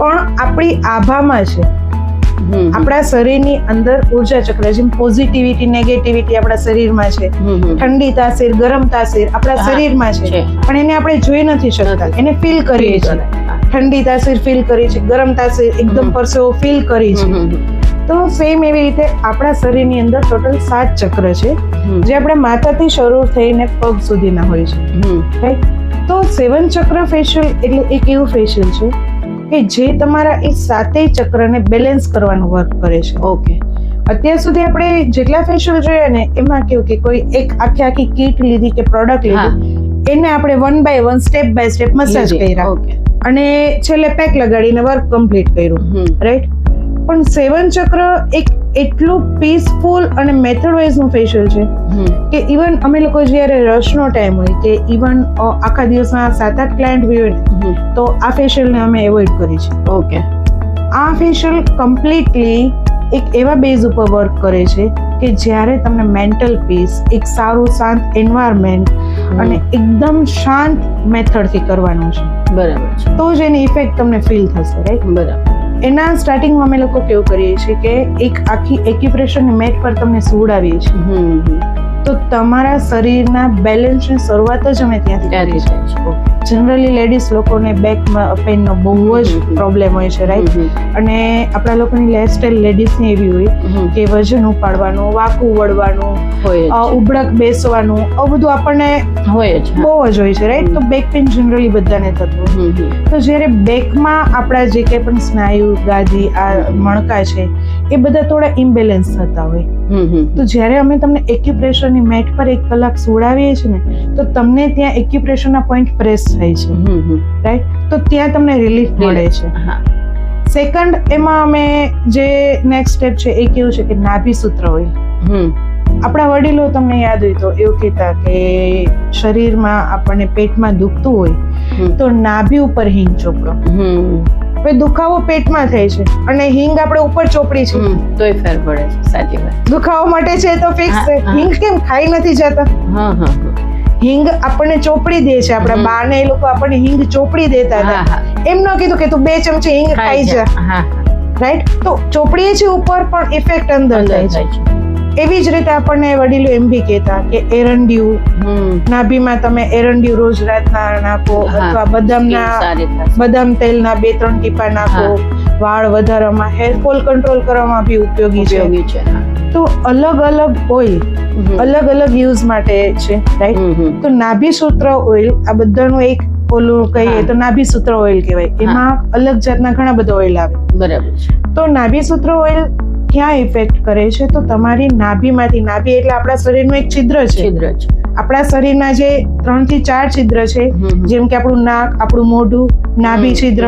પણ આપણી આભામાં છે. આપણા શરીરની અંદર ઉર્જા ચક્ર, જેમ પોઝિટિવિટી નેગેટિવિટી આપણા શરીરમાં છે, ઠંડી તાસીર ગરમ તાસીર આપણા શરીરમાં છે, પણ એને આપણે જોઈ નથી શકતા, એને ફીલ કરીએ છીએ. ઠંડી તાસીર ફીલ કરી છે, ગરમ તાસીર એકદમ પરસેવો ફીલ કરી છે. તો સેમ એવી રીતે આપણા શરીરની અંદર ટોટલ 7 ચક્ર છે, જે આપણે માથાથી શરૂ થઈને પગ સુધીના હોય છે, રાઈટ? તો 7 ચક્ર ફેશિયલ એટલે એક એવું ફેશિયલ છે કે જે તમારા એ 7 ચક્રને બેલેન્સ કરવાનું વર્ક કરે છે.
ઓકે.
અત્યાર સુધી આપણે જેટલા ફેશિયલ જોયા ને, એમાં કેવું કે કોઈ એક આખી કીટ લીધી કે પ્રોડક્ટ લીધી, એને આપણે 1 by 1 step by step massage કર્યા અને છેલ્લે પેક લગાડીને વર્ક કમ્પ્લીટ કર્યું, રાઈટ? પણ 7 ચક્ર એક એટલું પીસફુલ અને મેથડ વાઇઝ નું ફેશિયલ છે કે ઇવન અમે લોકો જ્યારે રશનો ટાઈમ હોય કે ઇવન આખા દિવસમાં 7-8 ક્લાયન્ટ બી હોય ને, તો આ ફેશિયલને અમે એવોઇડ કરી છે.
ઓકે.
આ ફેશિયલ કમ્પ્લીટલી એક એવા બેઝ ઉપર વર્ક કરે છે કે જ્યારે તમને મેન્ટલ પીસ, એક સારું શાંત એન્વાયરમેન્ટ અને એકદમ શાંત મેથડથી કરવાનું છે.
બરાબર છે.
તો જ એની ઇફેક્ટ તમને ફીલ થશે, રાઈટ?
બરાબર.
એના સ્ટાર્ટિંગમાં અમે લોકો કેવું કરીએ છીએ કે એક આખી એક્યુપ્રેશરની મેટ પર તમને સુવડાવીએ છીએ, તો તમારા શરીરના બેલેન્સની શરૂઆત જ અમે ત્યાંથી કરીએ છીએ. જનરલી લેડીઝ લોકોને બેક પેઇનનો બહુ જ પ્રોબ્લેમ હોય છે, રાઈટ? અને આપણા લોકોની લાઈફસ્ટાઈલ લેડીઝની એવી હોય કે વજન ઉપાડવાનું, વાકું વળવાનું, ઉબળક બેસવાનું, આવું બધું આપણને
હોય જ,
બહુ જ હોય છે, રાઈટ? તો બેક પેઇન જનરલી બધાને થતું હોય. તો જ્યારે બેકમાં આપણા જે કંઈ પણ સ્નાયુ, ગાદી, આ મણકા છે, એ બધા થોડા ઇમ્બેલેન્સ થતા હોય, તો જ્યારે અમે તમને એક્યુપ્રેશરની મેટ પર 1 કલાક સુવડાવીએ છીએ ને, તો તમને ત્યાં એક્યુપ્રેશરના પોઈન્ટ પ્રેસ થાય છે, રાઈટ? તો ત્યાં તમને રિલીફ મળે છે. સેકન્ડ, એમાં અમે જે નેક્સ્ટ સ્ટેપ છે એ કેવું છે કે નાભી સૂત્ર હોય. આપણા વડીલો તમને યાદ હોય તો એવું કહેતા કે શરીરમાં આપણને પેટમાં દુખતું હોય તો નાભી ઉપર હિંગ ચોપડો. હવે દુખાવો પેટમાં થાય છે અને હિંગ આપણે ઉપર ચોપડી છે
તોય ફેર પડે છે. સાચી વાત.
દુખાવો માટે છે તો ફિક્સ છે. હિંગ કેમ ખાઈ નથી જતા? હિંગ આપણને ચોપડી દે છે. આપણા બા ને એ લોકો આપણને હિંગ ચોપડી દેતા હતા. એમ ન કીધું કે તું 2 ચમચી હિંગ ખાઈ જા, રાઈટ? તો ચોપડીએ છે ઉપર પણ ઇફેક્ટ અંદર થાય છે. એવી જ રીતે આપણને વડીલો એમ બી કહેતા કે એરંડિયું, નાભીમાં તમે એરંડિયું રોજ રાતના નાખો, અથવા બદામ તેલના 2-3 ટીપા નાખો. વાળ વધારવામાં, હેર ફોલ કંટ્રોલ કરવામાં બી ઉપયોગી છે. તો અલગ અલગ ઓઇલ અલગ અલગ યુઝ માટે છે, રાઈટ? તો નાભી સૂત્ર ઓઇલ, આ બધાનું એક ઓલું કહીએ તો નાભી સૂત્ર ઓઇલ કહેવાય. એમાં અલગ જાતના ઘણા બધા ઓઇલ આવે. બરાબર છે. તો નાભી સૂત્ર ઓઇલ ક્યાં ઇફેક્ટ કરે છે? તો તમારી નાભીમાંથી, નાભી એટલે આપણા શરીરનું એક છિદ્ર છે. આપણા શરીરના જે 3 થી 4 છિદ્ર છે, જેમ કે આપણું નાક, આપણું મોઢું, નાભી છિદ્ર,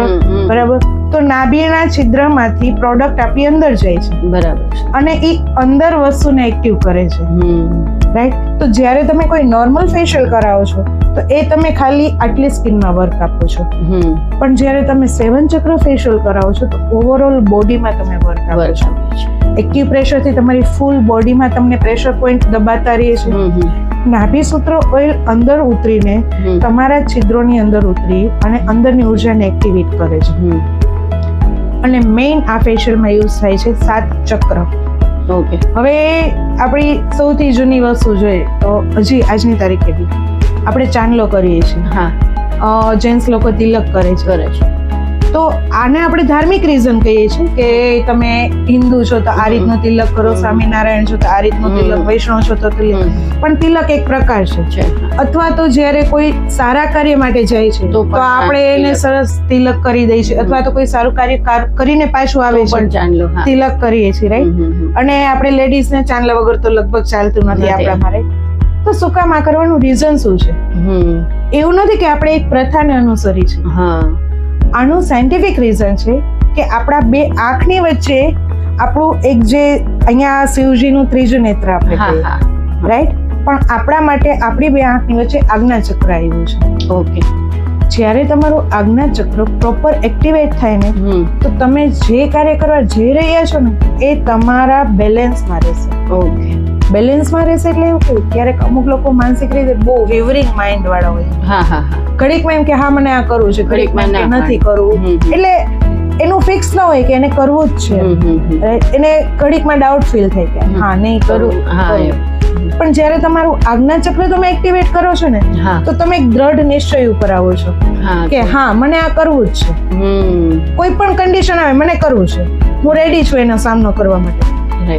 બરાબર? તો નાભીના છિદ્રમાંથી પ્રોડક્ટ આપણી અંદર જાય છે, બરાબર? અને એ અંદર વસ્તુને એક્ટિવ કરે છે, રાઈટ? તો જ્યારે તમે કોઈ નોર્મલ ફેશિયલ કરાવો છો તો એ તમે ખાલી આટલી સ્કિનમાં વર્ક આપો છો, પણ જ્યારે તમે 7 ચક્ર ફેશિયલ કરાવો છો તો ઓવરઓલ બોડીમાં તમે વર્ક આપો છો. એક્યુપ્રેશરથી તમારી ફૂલ બોડીમાં તમને પ્રેશર પોઈન્ટ દબાતા રહે છે. નાભી સૂત્ર ઓઇલ અંદર ઉતરીને તમારા છિદ્રોની અંદર ઉતરી અને અંદરની ઉર્જાને એક્ટિવેટ કરે છે. અને મેઇન આ ફેશિયલમાં યુઝ થાય છે 7 ચક્ર. ઓકે. હવે આપણી સૌથી જૂની વસ્તુ જોઈએ તો હજી આજની તારીખે બી આપણે ચાંદલો કરીએ છીએ. જેન્ટ્સ લોકો તિલક કરે છે. તો આને આપણે ધાર્મિક રીઝન કહીએ છીએ કે તમે હિન્દુ છો તો આ રીતનો તિલક કરો, સ્વામિનારાયણ છો તો આ રીતનો તિલક, વૈષ્ણવ છો તો તિલક. પણ તિલક એક પ્રકાર છે. અથવા તો જ્યારે કોઈ સારા કાર્ય માટે જાય છે તો આપણે એને સરસ તિલક કરી દઈએ છીએ, અથવા તો કોઈ સારું કાર્ય કરીને પાછું આવે છે તિલક કરીએ છીએ, રાઈટ. અને આપણે લેડીઝ ને ચાંદલા વગર તો લગભગ ચાલતું નથી આપણા મારે. તો શું કામ આ કરવાનું રીઝન શું છે? એવું નથી કે આપણે એક પ્રથાને અનુસરી છે. આનું સાયન્ટિફિક રીઝન છે કે આપણા બે આંખની વચ્ચે આપણું એક જે અહીંયા શિવજીનું ત્રીજું નેત્ર આપણે કહીએ, રાઈટ. પણ આપણા માટે આપણી બે આંખની વચ્ચે આજ્ઞા ચક્ર આવ્યું છે. ઓકે. જ્યારે તમારું આજ્ઞા ચક્ર પ્રોપર એક્ટિવેટ થાય ને તો તમે જે કાર્ય કરવા જઈ રહ્યા છો ને એ તમારા બેલેન્સમાં રહેશે. ઓકે. બેલેન્સમાં રહેશે એટલે એવું કેવું, ક્યારેક અમુક લોકો માનસિક રીતે બહુ વેવરિંગ માઇન્ડ વાળા હોય. ઘડીકમાં એમ કે હા મને આ કરવું છે, ઘડીકમાં નથી કરવું. એટલે એનું ફિક્સ ન હોય કે એને કરવું જ છે. એને ઘડીકમાં ડાઉટ ફીલ થાય કે હા નહીં કરવું. પણ જ્યારે તમારું આજ્ઞા ચક્ર તમે એક્ટિવેટ કરો છો ને તો તમે એક દ્રઢ નિશ્ચય ઉપર આવો છો કે હા મને આ કરવું જ છે. કોઈ પણ કન્ડિશન આવે મને કરવું છે, હું રેડી છું એનો સામનો કરવા માટે,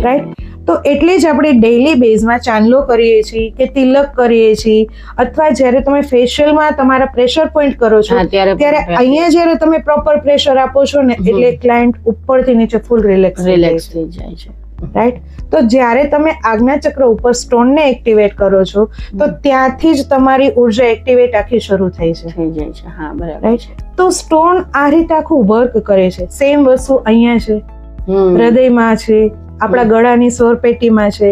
રાઈટ. તો એટલે જ આપણે ડેઈલી બેઝમાં ચાંદલો કરીએ છીએ કે તિલક કરીએ છીએ, અથવા જ્યારે તમે ફેશિયલમાં તમારા પ્રેશર પોઈન્ટ કરો છો ત્યારે અહીંયા જ્યારે તમે પ્રોપર પ્રેશર આપો છો ને એટલે ક્લાયન્ટ ઉપરથી નીચે ફૂલ રિલેક્સ થઈ જાય છે, રાઈટ. તો જ્યારે તમે આજ્ઞા ચક્ર ઉપર સ્ટોનને એક્ટિવેટ કરો છો તો ત્યાંથી જ તમારી ઉર્જા એક્ટિવેટ આખી શરૂ થઈ જાય છે. હા, બરાબર, રાઈટ. તો સ્ટોન આ રીતે આખું વર્ક કરે છે. સેમ વસ્તુ અહીંયા છે, હૃદયમાં છે, આપણા ગળાની સ્વર પેટીમાં છે,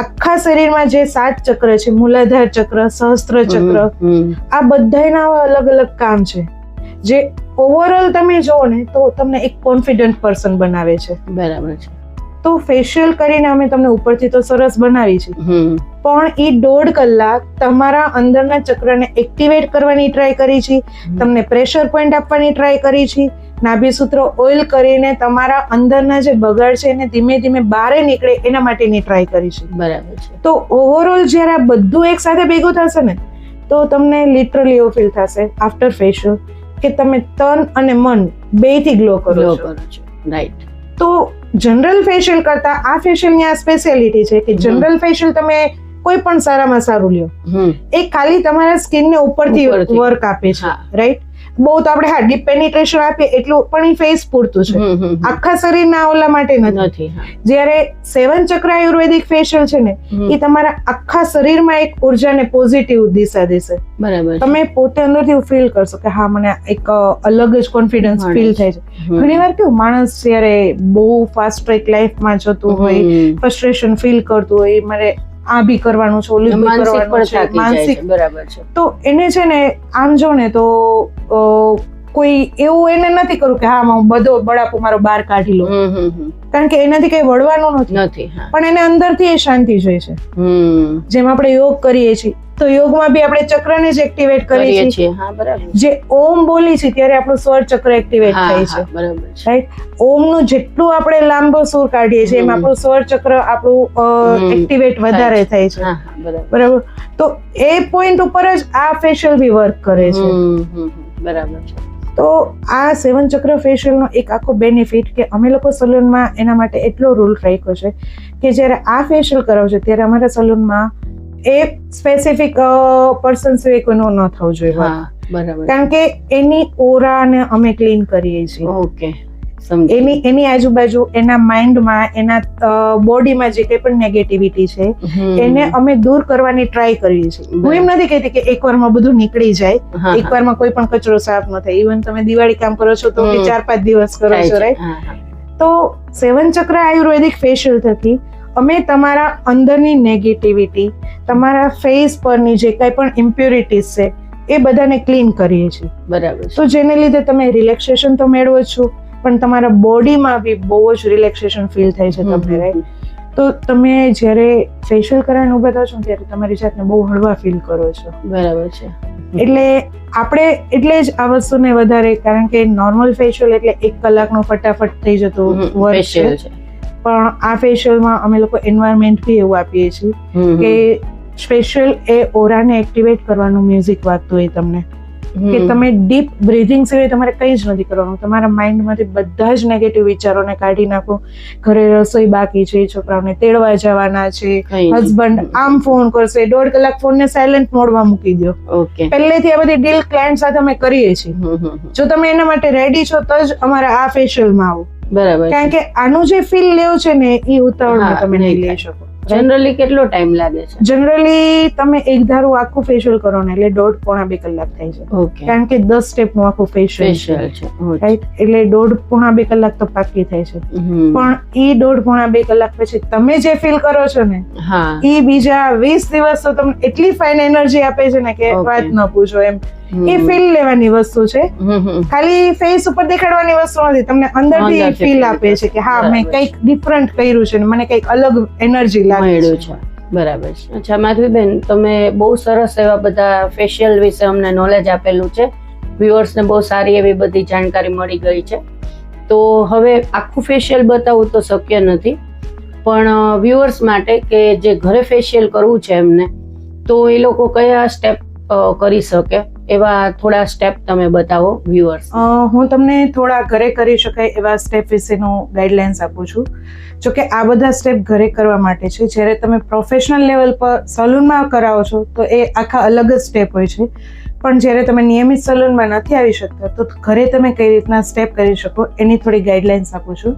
આખા શરીરમાં જે 7 ચક્ર છે, મૂલાધાર ચક્ર, સહસ્ત્ર ચક્ર, આ બધાના અલગ અલગ કામ છે જે ઓવરઓલ તમે જોવો ને તો તમને એક કોન્ફિડન્ટ પર્સન બનાવે છે. બરાબર છે. તો ફેશિયલ કરીને અમે તમને ઉપરથી તો સરસ બનાવી છે, પણ એ 1.5 કલાક તમારા અંદરના ચક્રને એક્ટિવેટ કરવાની ટ્રાય કરી છે, તમને પ્રેશર પોઈન્ટ આપવાની ટ્રાય કરી છે, નાભી સૂત્ર ઓઇલ કરીને તમારા અંદરના જે બગાડ છે એને ધીમે ધીમે બહાર નીકળે એના માટેની ટ્રાય કરી છે. બરાબર છે. તો ઓવરઓલ જ્યારે આ બધું એક સાથે ભેગું થશે ને તો તમને લિટરલી એવું ફીલ થશે આફ્ટર ફેશિયલ કે તમે તન અને મન બેયથી ગ્લો કરો છો, રાઈટ. તો જનરલ ફેશિયલ કરતા આ ફેશિયલની આ સ્પેશિયાલિટી છે કે જનરલ ફેશિયલ તમે કોઈ પણ સારામાં સારું લ્યો, એ ખાલી તમારા સ્કિનને ઉપરથી વર્ક આપે છે, રાઈટ. બહુ તો આપણે હા ડીપ પેનિટ્રેશન આપીએ એટલું પણ એ ફેસ પૂરતું છે, આખા શરીરના ઓલા માટે નથી. જ્યારે 7 ચક્ર આયુર્વેદિક ફેશિયલ છે ને એ તમારા આખા શરીરમાં એક ઉર્જાને પોઝિટિવ દિશા દેશે. બરાબર. તમે પોતે અંદરથી ફીલ કરશો કે હા મને એક અલગ જ કોન્ફિડન્સ ફીલ થાય છે. ઘણીવાર કેવું માણસ જ્યારે બહુ ફાસ્ટ ટ્રેક લાઈફમાં જતું હોય, ફ્રસ્ટ્રેશન ફીલ કરતું હોય, મારે આ બી કરવાનું છે, ઓલું બી કરવાનું છે, માનસિક. બરાબર છે. તો એને છે ને આમ જો ને તો કોઈ એવું એને નથી કરવું કે હા હું બધો બળાપો મારો બહાર કાઢી લો, કારણ કે એનાથી કઈ વળવાનું નથી, પણ એને અંદરથી એ શાંતિ જોઈએ છે. જેમ આપણે યોગ કરીએ છીએ તો યોગમાં બી આપણે ચક્રને જ એક્ટિવેટ કરીએ છીએ. જે ઓમ બોલી છે ત્યારે આપણું સ્વર ચક્ર એક્ટિવેટ થાય છે, રાઈટ. ઓમનું જેટલું આપણે લાંબો સુર કાઢીએ છીએ એમ આપણું સ્વર ચક્ર આપણું એક્ટિવેટ વધારે થાય છે, બરાબર. તો એ પોઈન્ટ ઉપર જ આ ફેશિયલ બી વર્ક કરે છે. બરાબર છે. તો આ 7 ચક્ર ફેશિયલનો એક આખો બેનિફિટ કે અમે લોકો સલૂનમાં એના માટે એટલો રૂલ રાખ્યો છે કે જ્યારે આ ફેશિયલ કરાવજો ત્યારે અમારા સલૂનમાં એ સ્પેસિફિક પર્સન સિવાય કોઈનું ન થવું જોઈએ, કારણ કે એની ઓરાને અમે ક્લીન કરીએ છીએ. ઓકે. એની આજુબાજુ એના માઇન્ડમાં એના બોડીમાં જે કંઈ પણ નેગેટિવિટી છે એને અમે દૂર કરવાની ટ્રાય કરીએ છીએ. હું એમ નથી કહેતી કે એકવારમાં બધું નીકળી જાય, એકવારમાં કોઈ પણ કચરો સાફ ન થાય. ઇવન તમે દિવાળી કામ કરો છો તો 4-5 દિવસ કરો છો, રાઈટ. તો 7 ચક્ર આયુર્વેદિક ફેશિયલ થકી અમે તમારા અંદરની નેગેટિવિટી, તમારા ફેસ પરની જે કંઈ પણ ઇમ્પ્યોરિટીઝ છે એ બધાને ક્લીન કરીએ છીએ. બરાબર. તો જેને લીધે તમે રિલેક્સેશન તો મેળવો છો પણ તમારા બોડીમાં બી બહુ જ રિલેક્સેશન ફીલ થાય છે તમને, રાઈટ. તો તમે જ્યારે ફેશિયલ કરાવીને ઉભા થાવ છો ત્યારે તમારી જાતને બહુ હળવા ફીલ કરો છો. બરાબર છે. એટલે આપણે એટલે જ આ વસ્તુને વધારે, કારણ કે નોર્મલ ફેશિયલ એટલે 1 કલાકનો ફટાફટ થઈ જતો વર્ક છે, પણ આ ફેશિયલમાં અમે લોકો એન્વાયરમેન્ટ બી એવું આપીએ છીએ કે સ્પેશિયલ એ ઓરાને એક્ટિવેટ કરવાનું મ્યુઝિક વાગતું હોય તમને, કે તમે ડીપ બ્રીથિંગ સિવાય તમારે કંઈ જ નથી કરવાનું. તમારા માઇન્ડમાંથી બધા જ નેગેટિવ વિચારોને કાઢી નાખો. ઘરે રસોઈ બાકી છે, છોકરાઓને તેડવા જવાના છે, હસબન્ડ આમ ફોન કરશે, 1.5 કલાક ફોનને સાયલેન્ટ મોડમાં મૂકી દો.
ઓકે,
પહેલેથી આ બધી ડીલ ક્લાયન્ટ સાથે અમે કરીએ છીએ. જો તમે એના માટે રેડી છો તો જ અમારા આ ફેશિયલમાં આવો.
બરાબર.
કારણ કે આનું જે ફીલ લેવું છે ને એ ઉતાવળમાં તમે નહીં લઈ શકો.
જનરલી કેટલો ટાઈમ લાગે છે?
જનરલી તમે એક ધારું આખું ફેશિયલ કરો ને એટલે 1.5-2 કલાક થાય છે.
ઓકે,
કારણ કે 10 સ્ટેપનું આખું ફેશિયલ છે, રાઈટ? એટલે 1.5-2 કલાક તો પાકી થાય છે. પણ એ 1.5-2 કલાક પછી તમે જે ફીલ કરો છો ને એ બીજા 20 દિવસ તો તમને એટલી ફાઇન એનર્જી આપે છે ને કે વાત ન પૂછો એમ. એ ફીલ લેવાની વસ્તુ છે, ખાલી ફેસ ઉપર દેખાડવાની વસ્તુ નથી. તમને અંદરથી ફીલ આપે છે કે હા મેં કંઈક ડિફરન્ટ કર્યું છે ને મને કંઈક અલગ એનર્જી લાગે છે.
બરાબર છે. અચ્છા માધવીબેન, તમે બહુ સરસ એવા બધા ફેશિયલ વિશે અમને નોલેજ આપેલું છે. વ્યુઅર્સને બહુ સારી એવી બધી જાણકારી મળી ગઈ છે. તો હવે આખું ફેશિયલ બતાવવું તો શક્ય નથી, પણ વ્યુઅર્સ માટે કે જે ઘરે ફેશિયલ કરવું છે એમને, તો એ લોકો કયા સ્ટેપ કરી શકે એવા થોડા સ્ટેપ તમે બતાવો વ્યુઅર્સ.
હું તમને થોડા ઘરે કરી શકાય એવા સ્ટેપ વિશેનું ગાઈડલાઇન્સ આપું છું. જો કે આ બધા સ્ટેપ ઘરે કરવા માટે છે. જ્યારે તમે પ્રોફેશનલ લેવલ પર સલૂનમાં કરાવો છો તો એ આખા અલગ જ સ્ટેપ હોય છે. પણ જ્યારે તમે નિયમિત સલૂનમાં નથી આવી શકતા તો ઘરે તમે કઈ રીતના સ્ટેપ કરી શકો એની થોડી ગાઈડલાઇન્સ આપું છું.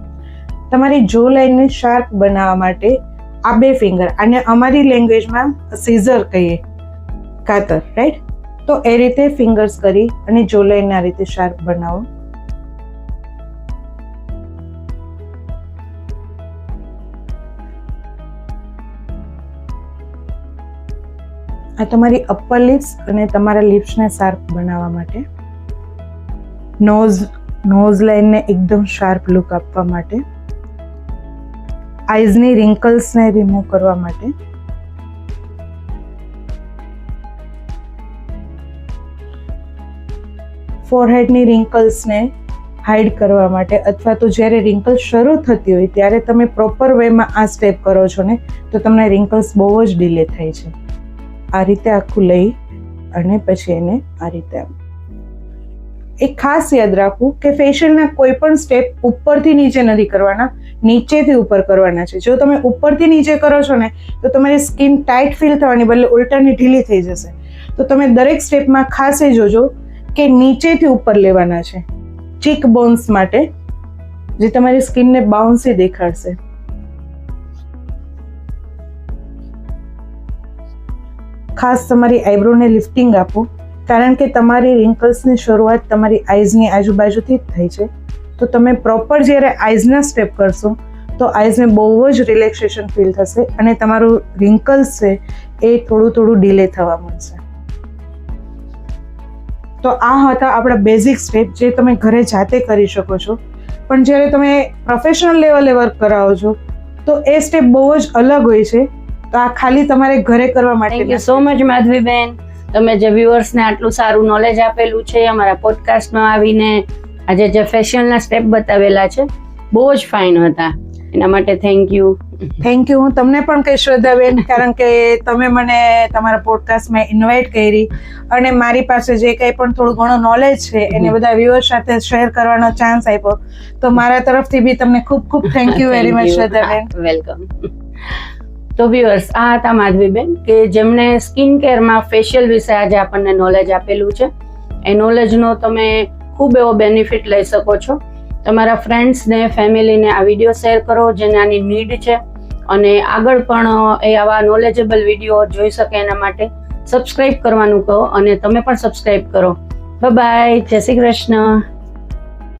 તમારી જો લાઇનને શાર્પ બનાવવા માટે આ 2 ફિંગર, આને અમારી લેંગ્વેજમાં સીઝર કહીએ, કાતર, રાઈટ? તો એ રીતે ફિંગર્સ કરી અને જો લાઇન આ રીતે શાર્પ બનાવો. આ તમારી અપર લિપ્સ અને તમારા લિપ્સને શાર્પ બનાવવા માટે, નોઝ લાઇનને એકદમ શાર્પ લુક આપવા માટે, આઈઝની રિંકલ્સને રિમૂવ કરવા માટે, ફોરહેડની રિંકલ્સને હાઇડ કરવા માટે, અથવા તો જ્યારે રિંકલ્સ શરૂ થતી હોય ત્યારે તમે પ્રોપર વેમાં આ સ્ટેપ કરો છો ને તો તમને રિંકલ્સ બહુ જ ડિલે થાય છે. આ રીતે આખું લઈ અને પછી એને આ રીતે એક ખાસ યાદ રાખવું કે ફેશિયલના કોઈ પણ સ્ટેપ ઉપરથી નીચે નથી કરવાના, નીચેથી ઉપર કરવાના છે. જો તમે ઉપરથી નીચે કરો છો ને તો તમારી સ્કિન ટાઈટ ફીલ થવાની બદલે ઉલટાની ઢીલી થઈ જશે. તો તમે દરેક સ્ટેપમાં ખાસ એ જોજો કે નીચેથી ઉપર લેવાના છે, ચીક બોન્સ માટે, જે તમારી સ્કિનને બાઉન્સી દેખાડશે. ખાસ તમારી આઈબ્રોને લિફ્ટિંગ આપો, કારણ કે તમારી રિંકલ્સની શરૂઆત તમારી આઈઝની આજુબાજુથી જ થઈ છે. તો તમે પ્રોપર જ્યારે આઈઝના સ્ટેપ કરશો તો આઈઝને બહુ જ રિલેક્સેશન ફીલ થશે અને તમારું રિંકલ્સ છે એ થોડું ડીલે થવા મળશે. તો આ હતા આપણા બેઝિક સ્ટેપ જે તમે ઘરે જાતે કરી શકો છો. પણ જ્યારે તમે પ્રોફેશનલ લેવલે વર્ક કરાવો છો તો એ સ્ટેપ બહુ જ અલગ હોય છે. તો આ ખાલી તમારે ઘરે કરવા માટે.
થેન્ક યુ સો મચ માધવીબેન, તમે જે વ્યુઅર્સને આટલું સારું નોલેજ આપેલું છે, અમારા પોડકાસ્ટમાં આવીને આજે જે ફેશિયલના સ્ટેપ બતાવેલા છે બહુ જ ફાઇન હતા, એના માટે થેન્ક યુ.
Thank you. હું તમને પણ કહીશ શ્રદ્ધાબેન, કારણ કે તમે મને તમારા પોડકાસ્ટમાં ઇન્વાઇટ કરી અને મારી પાસે જે કંઈ પણ થોડું ઘણું નોલેજ છે એને બધા વ્યુઅર્સ સાથે શેર કરવાનો ચાન્સ આપ્યો. તો મારા તરફથી બી તમને ખૂબ ખૂબ thank you very much શ્રદ્ધાબેન.
Welcome. તો વ્યુઅર્સ, આ હતા માધવીબેન કે જેમણે સ્કિન કેરમાં ફેશિયલ વિશે આજે આપણને નોલેજ આપેલું છે. એ નોલેજનો તમે ખૂબ એવો બેનિફિટ લઈ શકો છો. તમારા ફ્રેન્ડ્સને, ફેમિલીને આ વિડીયો શેર કરો જેને આની નીડ છે, અને આગળ પણ એ આવા નોલેજેબલ વિડીયો જોઈ શકે એના માટે સબસ્ક્રાઇબ કરવાનું કહો, અને તમે પણ સબસ્ક્રાઇબ કરો. Bye bye. જય શ્રી કૃષ્ણ.